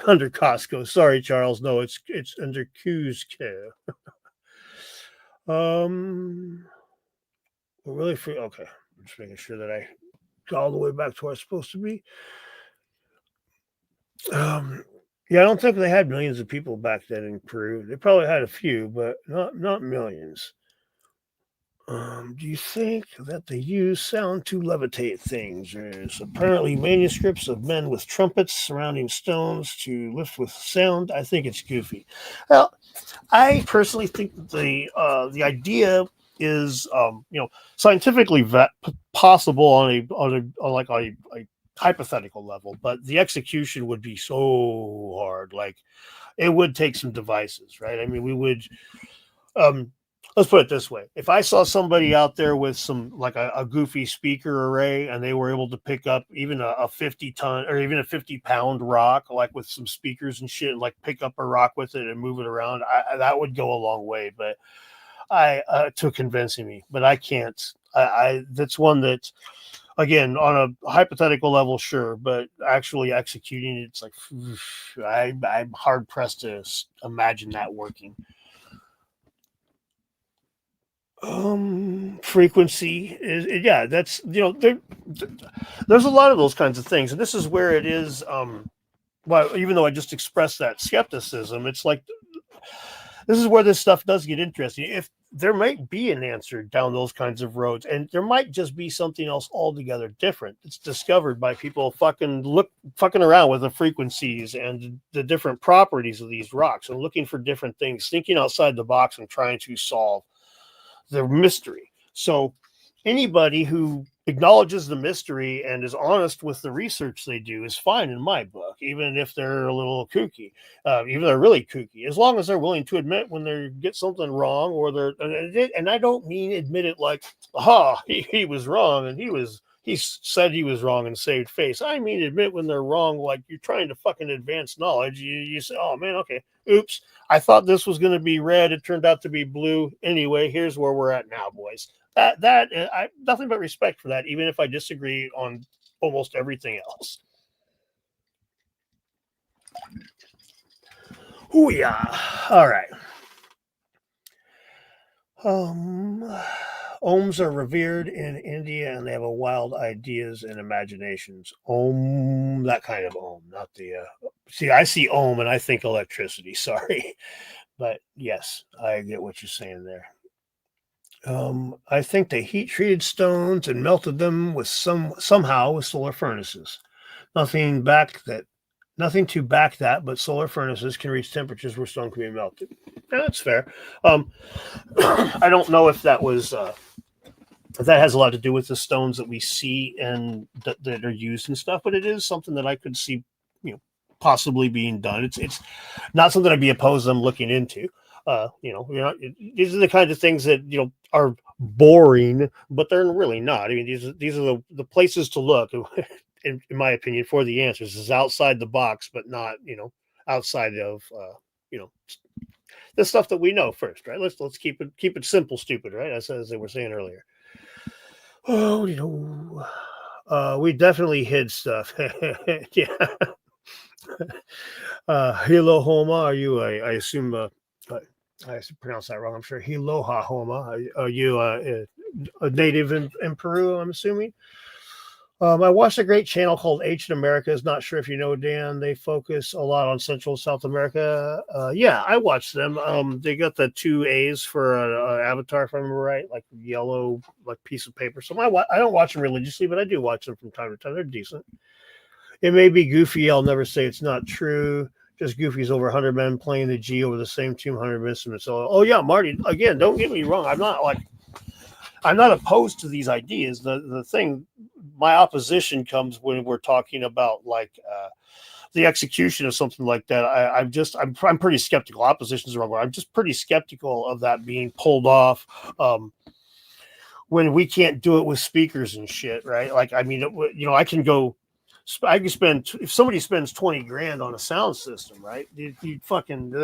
under Costco? Sorry, Charles. No, it's under Cusco. Really free. Okay, I'm just making sure that I got all the way back to where I'm supposed to be. Yeah, I don't think they had millions of people back then in Peru. They probably had a few, but not millions. Do you think that they use sound to levitate things? There's apparently manuscripts of men with trumpets surrounding stones to lift with sound. I think it's goofy. Well, I personally think the idea is scientifically possible on a hypothetical level, but the execution would be so hard. Like, it would take some devices, right? I mean, we would let's put it this way. If I saw somebody out there with some like a goofy speaker array, and they were able to pick up even a 50-ton or even a 50-pound rock, like with some speakers and shit, and like pick up a rock with it and move it around, that would go a long way. But to convincing me, but I can't. That's one that, again, on a hypothetical level, sure, but actually executing it, it's like, I'm hard pressed to imagine that working. Frequency is, yeah, that's, there's a lot of those kinds of things, and this is where it is. Well, even though I just expressed that skepticism, it's like, this is where this stuff does get interesting. If there might be an answer down those kinds of roads, and there might just be something else altogether different. It's discovered by people fucking around with the frequencies and the different properties of these rocks, and looking for different things, thinking outside the box and trying to solve the mystery. So anybody who acknowledges the mystery and is honest with the research they do is fine in my book, even if they're a little kooky, even if they're really kooky, as long as they're willing to admit when they get something wrong, or and I don't mean admit it like, he was wrong, and he said he was wrong and saved face. I mean admit when they're wrong, like you're trying to fucking advance knowledge. You say, oh man, okay, oops, I thought this was going to be red, it turned out to be blue. Anyway, here's where we're at now, boys. I nothing but respect for that, even if I disagree on almost everything else. Oh yeah. All right. Ohms are revered in India, and they have a wild ideas and imaginations. That kind of ohm, not the. See, I see ohm and I think electricity. Sorry, But yes, I get what you're saying there. I think they heat treated stones and melted them with somehow with solar furnaces. Nothing back that Nothing to back that, but solar furnaces can reach temperatures where stone can be melted. Yeah, that's fair. I don't know if that was if that has a lot to do with the stones that we see and that are used and stuff, but it is something that I could see, possibly being done. It's not something I'd be opposed to them looking into. These are the kinds of things that are boring, but they're really not. I mean, these are the places to look. In my opinion, for the answers is outside the box, but not, outside of, the stuff that we know first, right? Let's keep it simple, stupid, right? As they were saying earlier. Oh, we definitely hid stuff. Yeah. Hilohoma, are you? I assume. I pronounce that wrong. I'm sure Hiloha Homa. Are you a native in Peru? I'm assuming. I watched a great channel called Ancient Americas. Not sure if you know, Dan. They focus a lot on Central and South America. Yeah, I watched them. They got the 2 A's for an avatar, if I remember right, like yellow, like piece of paper. So I don't watch them religiously, but I do watch them from time to time. They're decent. It may be goofy. I'll never say it's not true. Just Goofy's over 100 men playing the G over the same 200 instruments. So, oh yeah, Marty. Again, don't get me wrong. I'm not opposed to these ideas. The thing, my opposition comes when we're talking about the execution of something like that. I'm pretty skeptical. Opposition is the wrong word. I'm just pretty skeptical of that being pulled off when we can't do it with speakers and shit, right? Like, I mean, I can spend, if somebody spends 20 grand on a sound system, right? They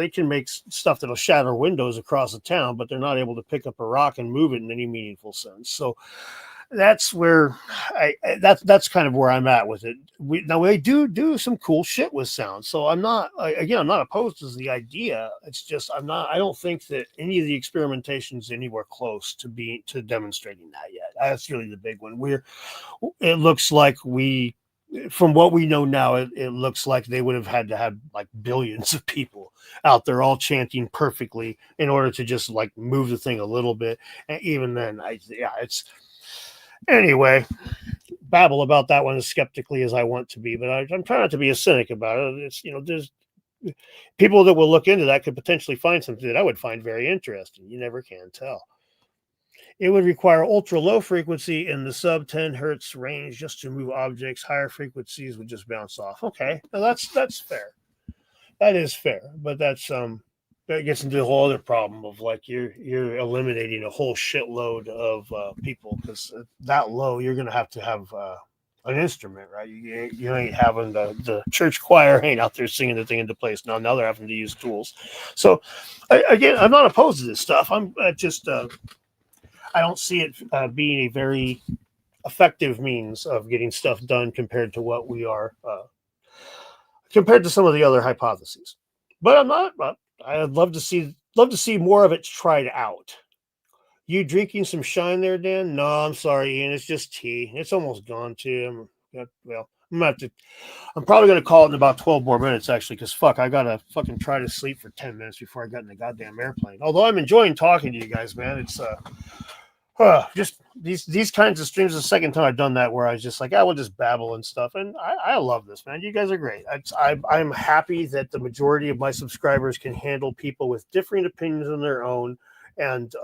can make stuff that'll shatter windows across the town, but they're not able to pick up a rock and move it in any meaningful sense. So that's where that's kind of where I'm at with it. We do some cool shit with sound. So I'm not opposed to the idea. It's just, I don't think that any of the experimentations is anywhere close to demonstrating that yet. That's really the big one. It looks like from what we know now, it looks like they would have had to have like billions of people out there all chanting perfectly in order to just like move the thing a little bit. And even then, anyway, babble about that one as skeptically as I want to be, but I'm trying not to be a cynic about it. It's, there's people that will look into that could potentially find something that I would find very interesting. You never can tell. It would require ultra low frequency in the sub 10 hertz range just to move objects. Higher frequencies would just bounce off. Okay, now that's fair. That is fair, but that gets into the whole other problem of like you're eliminating a whole shitload of people, because that low you're gonna have an instrument, right? You ain't having the church choir ain't out there singing the thing into place. Now they're having to use tools. So again, I'm not opposed to this stuff. I'm just I don't see it being a very effective means of getting stuff done compared to what we are, compared to some of the other hypotheses. But I'm not. I'd love to see more of it tried out. You drinking some shine there, Dan? No, I'm sorry, Ian. It's just tea. It's almost gone too. I'm probably gonna call it in about 12 more minutes actually, because I gotta fucking try to sleep for 10 minutes before I get in the goddamn airplane. Although I'm enjoying talking to you guys, man. It's just these kinds of streams. The second time I've done that, where I was just like, I will just babble and stuff, and I love this, man. You guys are great. I'm happy that the majority of my subscribers can handle people with differing opinions on their own, and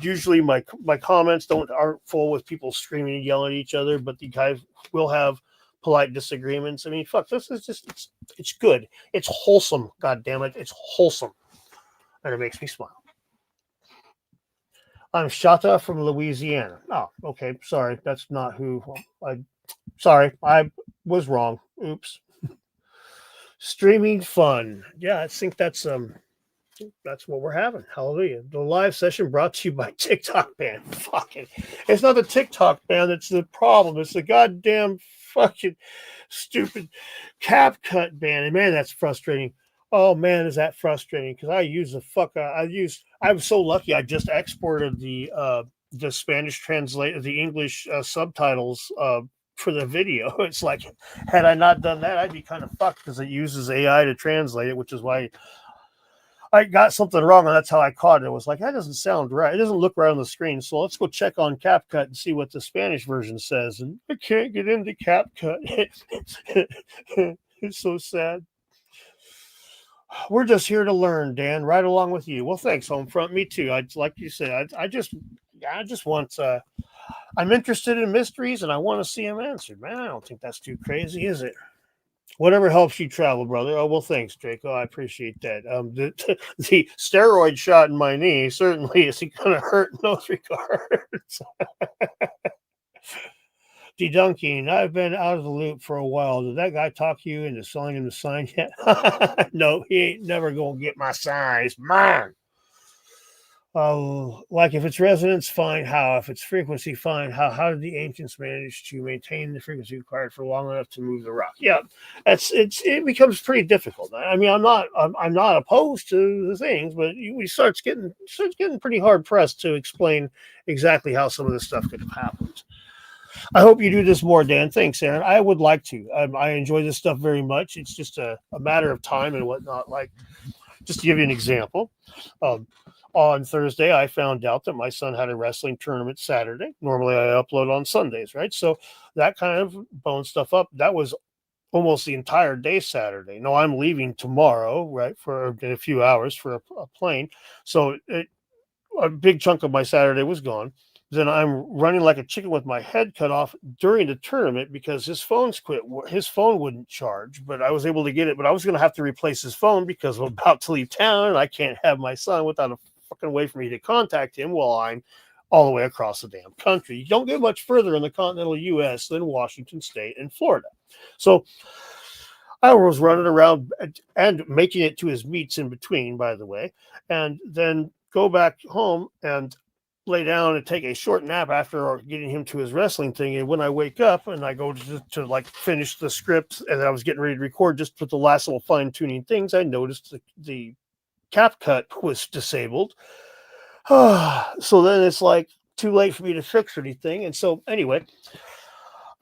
usually my comments aren't full with people screaming and yelling at each other, but the guys will have polite disagreements. I mean, this is just it's good. It's wholesome. God damn it, it's wholesome, and it makes me smile. I'm Shata from Louisiana. Oh, okay. Sorry. That's not who sorry. I was wrong. Oops. Streaming fun. Yeah, I think that's what we're having. Hallelujah. The live session brought to you by TikTok ban. Fucking, it's not the TikTok ban that's the problem. It's the goddamn fucking stupid CapCut ban. And man, that's frustrating. Oh man, is that frustrating? Because I'm so lucky. I just exported the Spanish the English subtitles for the video. It's like, had I not done that, I'd be kind of fucked, because it uses AI to translate it, which is why I got something wrong, and that's how I caught it. It was like, that doesn't sound right. It doesn't look right on the screen. So let's go check on CapCut and see what the Spanish version says. And I can't get into CapCut. It's so sad. We're just here to learn, Dan, right along with you. Well, thanks, Homefront. Me too. I like you said. I just want. I'm interested in mysteries, and I want to see them answered. Man, I don't think that's too crazy, is it? Whatever helps you travel, brother. Oh, well, thanks, Draco. I appreciate that. The steroid shot in my knee certainly isn't going to hurt in those regards. Debunking. I've been out of the loop for a while. Did that guy talk you into selling him the sign yet? No, he ain't never going to get my sign. It's mine. Like if it's resonance, fine. How? If it's frequency, fine. How? How did the ancients manage to maintain the frequency required for long enough to move the rock? Yeah, it becomes pretty difficult. I mean, I'm not opposed to the things, but we starts getting pretty hard pressed to explain exactly how some of this stuff could have happened. I hope you do this more, Dan. Thanks, Aaron. I would like to. I enjoy this stuff very much. It's just a matter of time and whatnot. Like, just to give you an example. On Thursday, I found out that my son had a wrestling tournament Saturday. Normally, I upload on Sundays, right? So that kind of boned stuff up. That was almost the entire day Saturday. No, I'm leaving tomorrow, right, for in a few hours for a plane. So a big chunk of my Saturday was gone. Then I'm running like a chicken with my head cut off during the tournament because his phone wouldn't charge, but I was able to get it. But I was going to have to replace his phone because I'm about to leave town and I can't have my son without a fucking way for me to contact him while I'm all the way across the damn country. You don't get much further in the continental U.S. than Washington State and Florida. So I was running around and making it to his meets in between, by the way, and then go back home and lay down and take a short nap after getting him to his wrestling thing. And when I wake up and I go to like finish the script and I was getting ready to record, just with the last little fine tuning things, I noticed the CapCut was disabled. So then it's like too late for me to fix anything. And so anyway,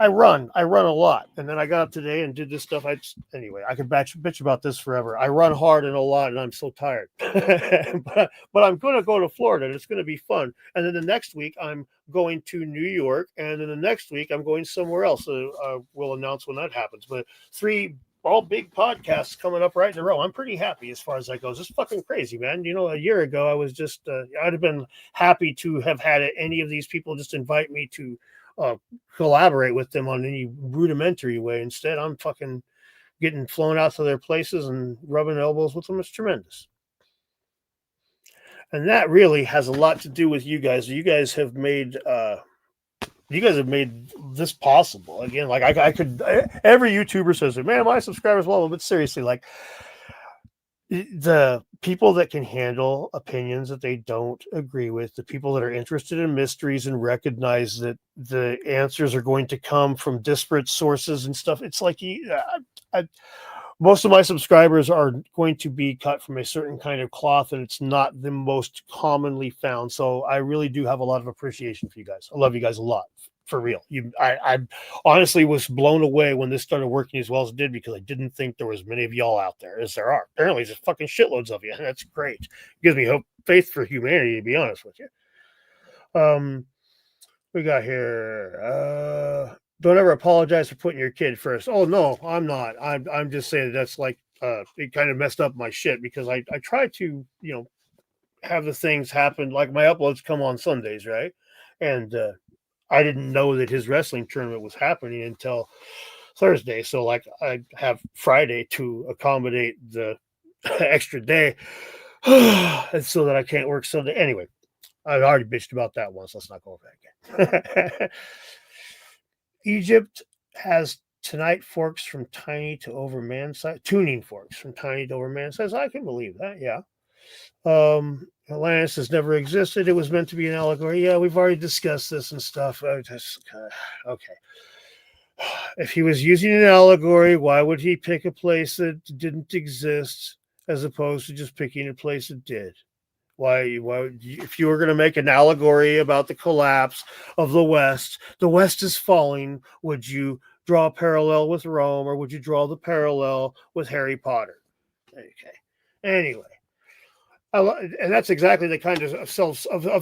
I run a lot. And then I got up today and did this stuff. I could bitch about this forever. I run hard and a lot and I'm so tired, but I'm going to go to Florida and it's going to be fun. And then the next week I'm going to New York. And then the next week I'm going somewhere else. So we'll announce when that happens, but 3 all big podcasts coming up right in a row. I'm pretty happy as far as that goes. It's fucking crazy, man. You know, a year ago, I was just, I'd have been happy to have had any of these people just invite me to collaborate with them on any rudimentary way. Instead, I'm fucking getting flown out to their places and rubbing elbows with them. It's tremendous. And that really has a lot to do with you guys. You guys have made this possible. Again, like I could, every YouTuber says, man, my subscribers love them, but seriously, like the people that can handle opinions that they don't agree with, the people that are interested in mysteries and recognize that the answers are going to come from disparate sources and stuff. It's like most of my subscribers are going to be cut from a certain kind of cloth, and it's not the most commonly found. So I really do have a lot of appreciation for you guys. I love you guys a lot, for real. I honestly was blown away when this started working as well as it did, because I didn't think there was many of y'all out there as there are. Apparently, there's fucking shitloads of you. That's great. It gives me hope, faith for humanity, to be honest with you. We got here. Don't ever apologize for putting your kid first. Oh no, I'm not. I'm just saying that's like it kind of messed up my shit, because I try to, you know, have the things happen. Like my uploads come on Sundays, right? And I didn't know that his wrestling tournament was happening until Thursday. So like I have Friday to accommodate the extra day, and so that I can't work Sunday. Anyway, I've already bitched about that once. Let's not go over that again. Egypt has tuning forks from tiny to over man size. I can believe that. Yeah. Atlantis has never existed. It was meant to be an allegory. Yeah, we've already discussed this and stuff. Okay. If he was using an allegory, why would he pick a place that didn't exist as opposed to just picking a place that did? Why if you were going to make an allegory about the collapse of the West is falling, would you draw a parallel with Rome, or would you draw the parallel with Harry Potter? Okay. Anyway, And that's exactly the kind of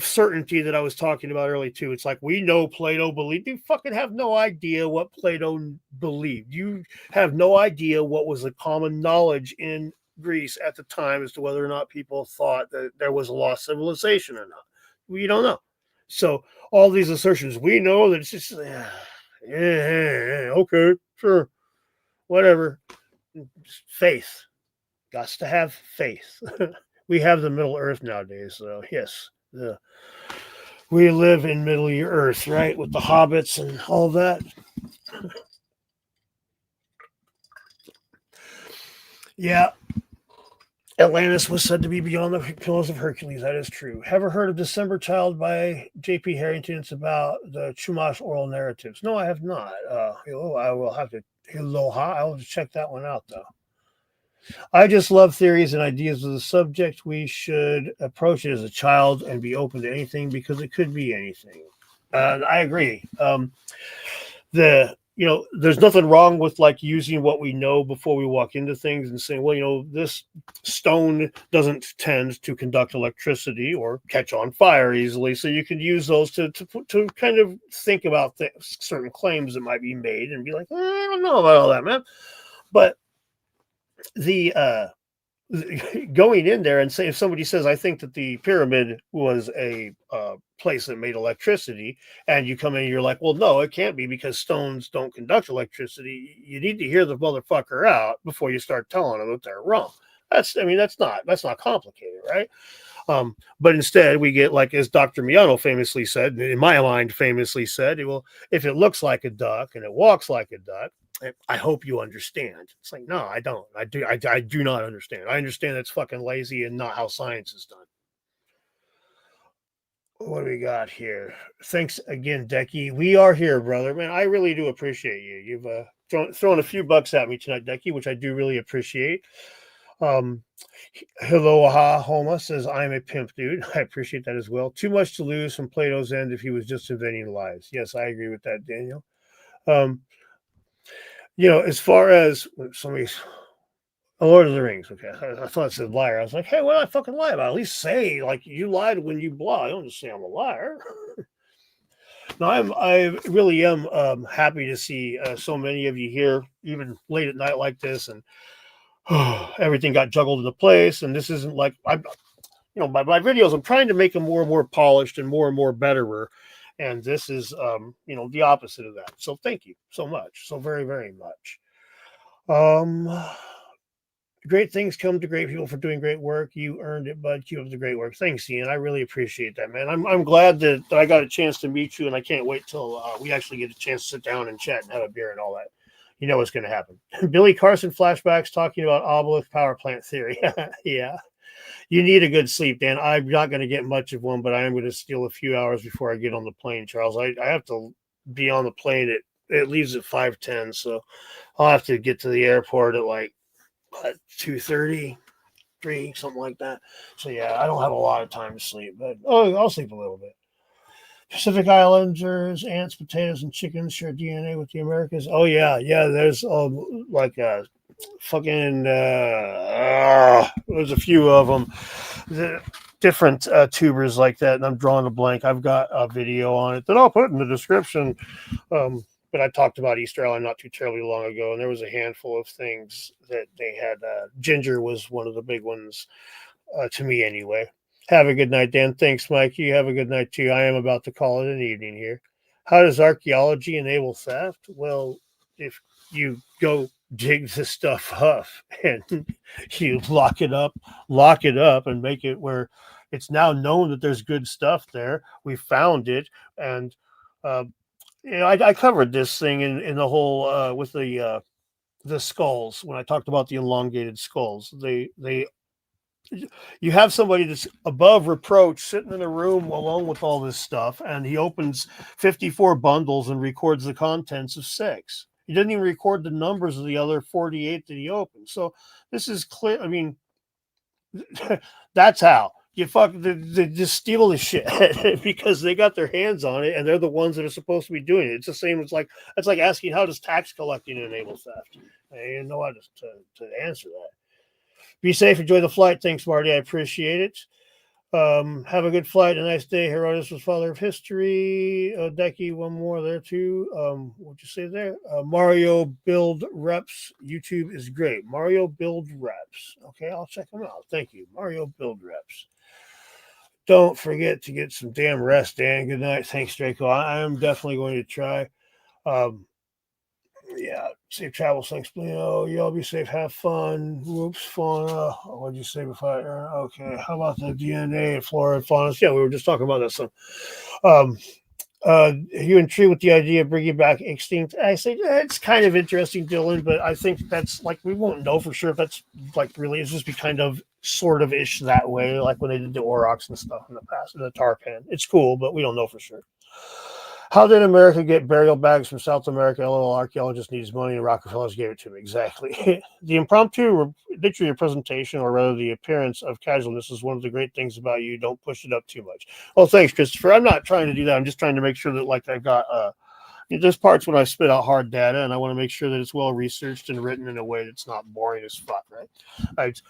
certainty that I was talking about earlier too. It's like we know Plato believed. You fucking have no idea what Plato believed. You have no idea what was the common knowledge in Greece at the time as to whether or not people thought that there was a lost civilization or not. We don't know. So all these assertions, we know that it's just okay, sure, whatever. Faith, got to have faith. We have the Middle Earth nowadays, so yes, we live in Middle Earth, right, with the hobbits and all that. Yeah, Atlantis was said to be beyond the Pillars of Hercules. That is true. Ever heard of December Child by J.P. Harrington? It's about the Chumash oral narratives. No, I have not. I will have to. I will check that one out, though. I just love theories and ideas of the subject. We should approach it as a child and be open to anything because it could be anything. I agree. There's nothing wrong with like using what we know before we walk into things and saying, well, this stone doesn't tend to conduct electricity or catch on fire easily. So you could use those to kind of think about certain claims that might be made and be like, I don't know about all that, man. But the going in there and say, if somebody says, I think that the pyramid was a place that made electricity, and you come in and you're like, well, no, it can't be because stones don't conduct electricity. You need to hear the motherfucker out before you start telling them that they're wrong. That's not complicated, right? But instead we get, like, as Dr. Miano famously said, in my mind famously said, well, if it looks like a duck and it walks like a duck, I hope you understand. It's like, no, I don't. I do not understand. I understand that's fucking lazy and not how science is done. What do we got here? Thanks again, Decky. We are here, brother. Man, I really do appreciate you. You've thrown a few bucks at me tonight, Decky, which I do really appreciate. Hello, Homa says, I'm a pimp, dude. I appreciate that as well. Too much to lose from Plato's end if he was just inventing lies. Yes, I agree with that, Daniel. As far as somebody's Lord of the Rings, okay. I thought it said liar. I was like, hey, what did I fucking lie about? At least say, like, you lied when you lie. Don't just say I'm a liar. No, I really am happy to see so many of you here, even late at night like this, and everything got juggled into place. And this isn't like my videos. I'm trying to make them more and more polished and more betterer. And this is, the opposite of that. So thank you so much. So very, very much. Great things come to great people for doing great work. You earned it, bud. Keep up the great work. Thanks, Ian. I really appreciate that, man. I'm glad that I got a chance to meet you, and I can't wait till we actually get a chance to sit down and chat and have a beer and all that. You know what's going to happen. Billy Carson flashbacks talking about obelisk power plant theory. Yeah. You need a good sleep, Dan. I'm not going to get much of one, but I am going to steal a few hours before I get on the plane, Charles. I have to be on the plane. It leaves at 5:10, so I'll have to get to the airport at like 2:30, 3, something like that. So yeah, I don't have a lot of time to sleep, but I'll sleep a little bit. Pacific Islanders, ants, potatoes, and chickens share DNA with the Americas. Oh yeah. There's fucking there's a few of them, different tubers like that, and I'm drawing a blank. I've got a video on it that I'll put in the description, but I talked about Easter Island not too terribly long ago, and there was a handful of things that they had. Ginger was one of the big ones, to me anyway. Have a good night, Dan. Thanks, Mike. You have a good night too. I am about to call it an evening here. How does archaeology enable theft? Well, if you go dig the stuff up and you lock it up and make it where it's now known that there's good stuff there. We found it, and I covered this thing in the whole with the skulls when I talked about the elongated skulls. You have somebody that's above reproach sitting in a room alone with all this stuff, and he opens 54 bundles and records the contents of 6. He didn't even record the numbers of the other 48 that he opened. So this is clear. I mean, that's how you they just steal the shit because they got their hands on it, and they're the ones that are supposed to be doing it. It's the same. It's like asking, how does tax collecting enable theft? I didn't know how to answer that. Be safe. Enjoy the flight. Thanks, Marty. I appreciate it. Have a good flight. A nice day. Herodotus was father of history. Decky, one more there too. What'd you say there? Mario Build Reps. YouTube is great. Mario Build Reps. Okay, I'll check them out. Thank you. Mario Build Reps. Don't forget to get some damn rest, Dan. Good night. Thanks, Draco. I am definitely going to try. Yeah, safe travels. Thanks, Blino. Y'all be safe. Have fun. Whoops, fauna. What'd you say before? Okay, how about the DNA and flora and fauna? Yeah, we were just talking about that. So, you intrigued with the idea of bringing back extinct? I say it's kind of interesting, Dylan, but I think that's like we won't know for sure if that's like really. It's just be kind of sort of ish that way, like when they did the aurochs and stuff in the past, in the tarpan. It's cool, but we don't know for sure. How did America get burial bags from South America? LOL, archaeologist needs money and Rockefellers gave it to him. Exactly. The impromptu nature of your presentation, or rather the appearance of casualness, is one of the great things about you. Don't push it up too much. Oh, thanks, Christopher. I'm not trying to do that. I'm just trying to make sure that like I've got there's parts when I spit out hard data and I want to make sure that it's well researched and written in a way that's not boring as fuck, right?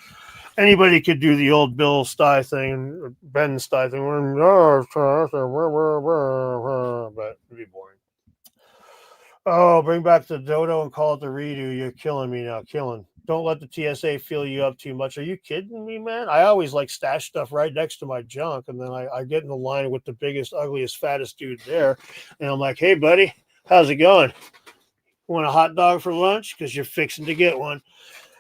Anybody could do the old Bill Stye thing, or Ben Stye thing, but it'd be boring. Oh, bring back the dodo and call it the redo. You're killing me now. Killing. Don't let the TSA fill you up too much. Are you kidding me, man? I always like stash stuff right next to my junk, and then I get in the line with the biggest, ugliest, fattest dude there, and I'm like, hey, buddy, how's it going? Want a hot dog for lunch? Because you're fixing to get one.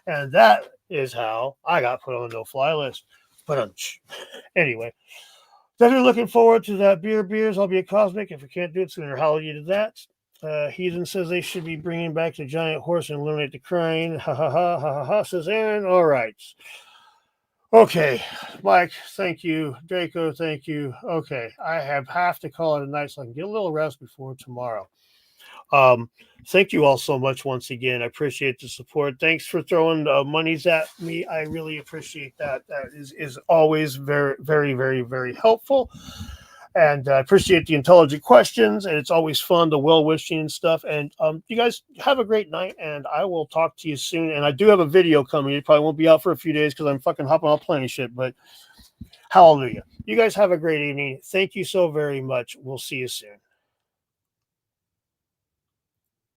And that is how I got put on the no-fly list. But anyway, definitely looking forward to that beers. I'll be at Cosmic. If we can't do it sooner, hallelujah to that. Heathen says they should be bringing back the giant horse and eliminate the crane. Ha ha ha ha ha, says Aaron. All right. Okay, Mike, thank you. Draco, thank you. Okay, I have to call it a night so I can get a little rest before tomorrow. Thank you all so much once again. I appreciate the support. Thanks for throwing monies at me. I really appreciate that. That is always very, very, very, very helpful. And I appreciate the intelligent questions. And it's always fun, the well-wishing and stuff. And you guys have a great night. And I will talk to you soon. And I do have a video coming. It probably won't be out for a few days because I'm fucking hopping on plenty of shit. But hallelujah. You guys have a great evening. Thank you so very much. We'll see you soon.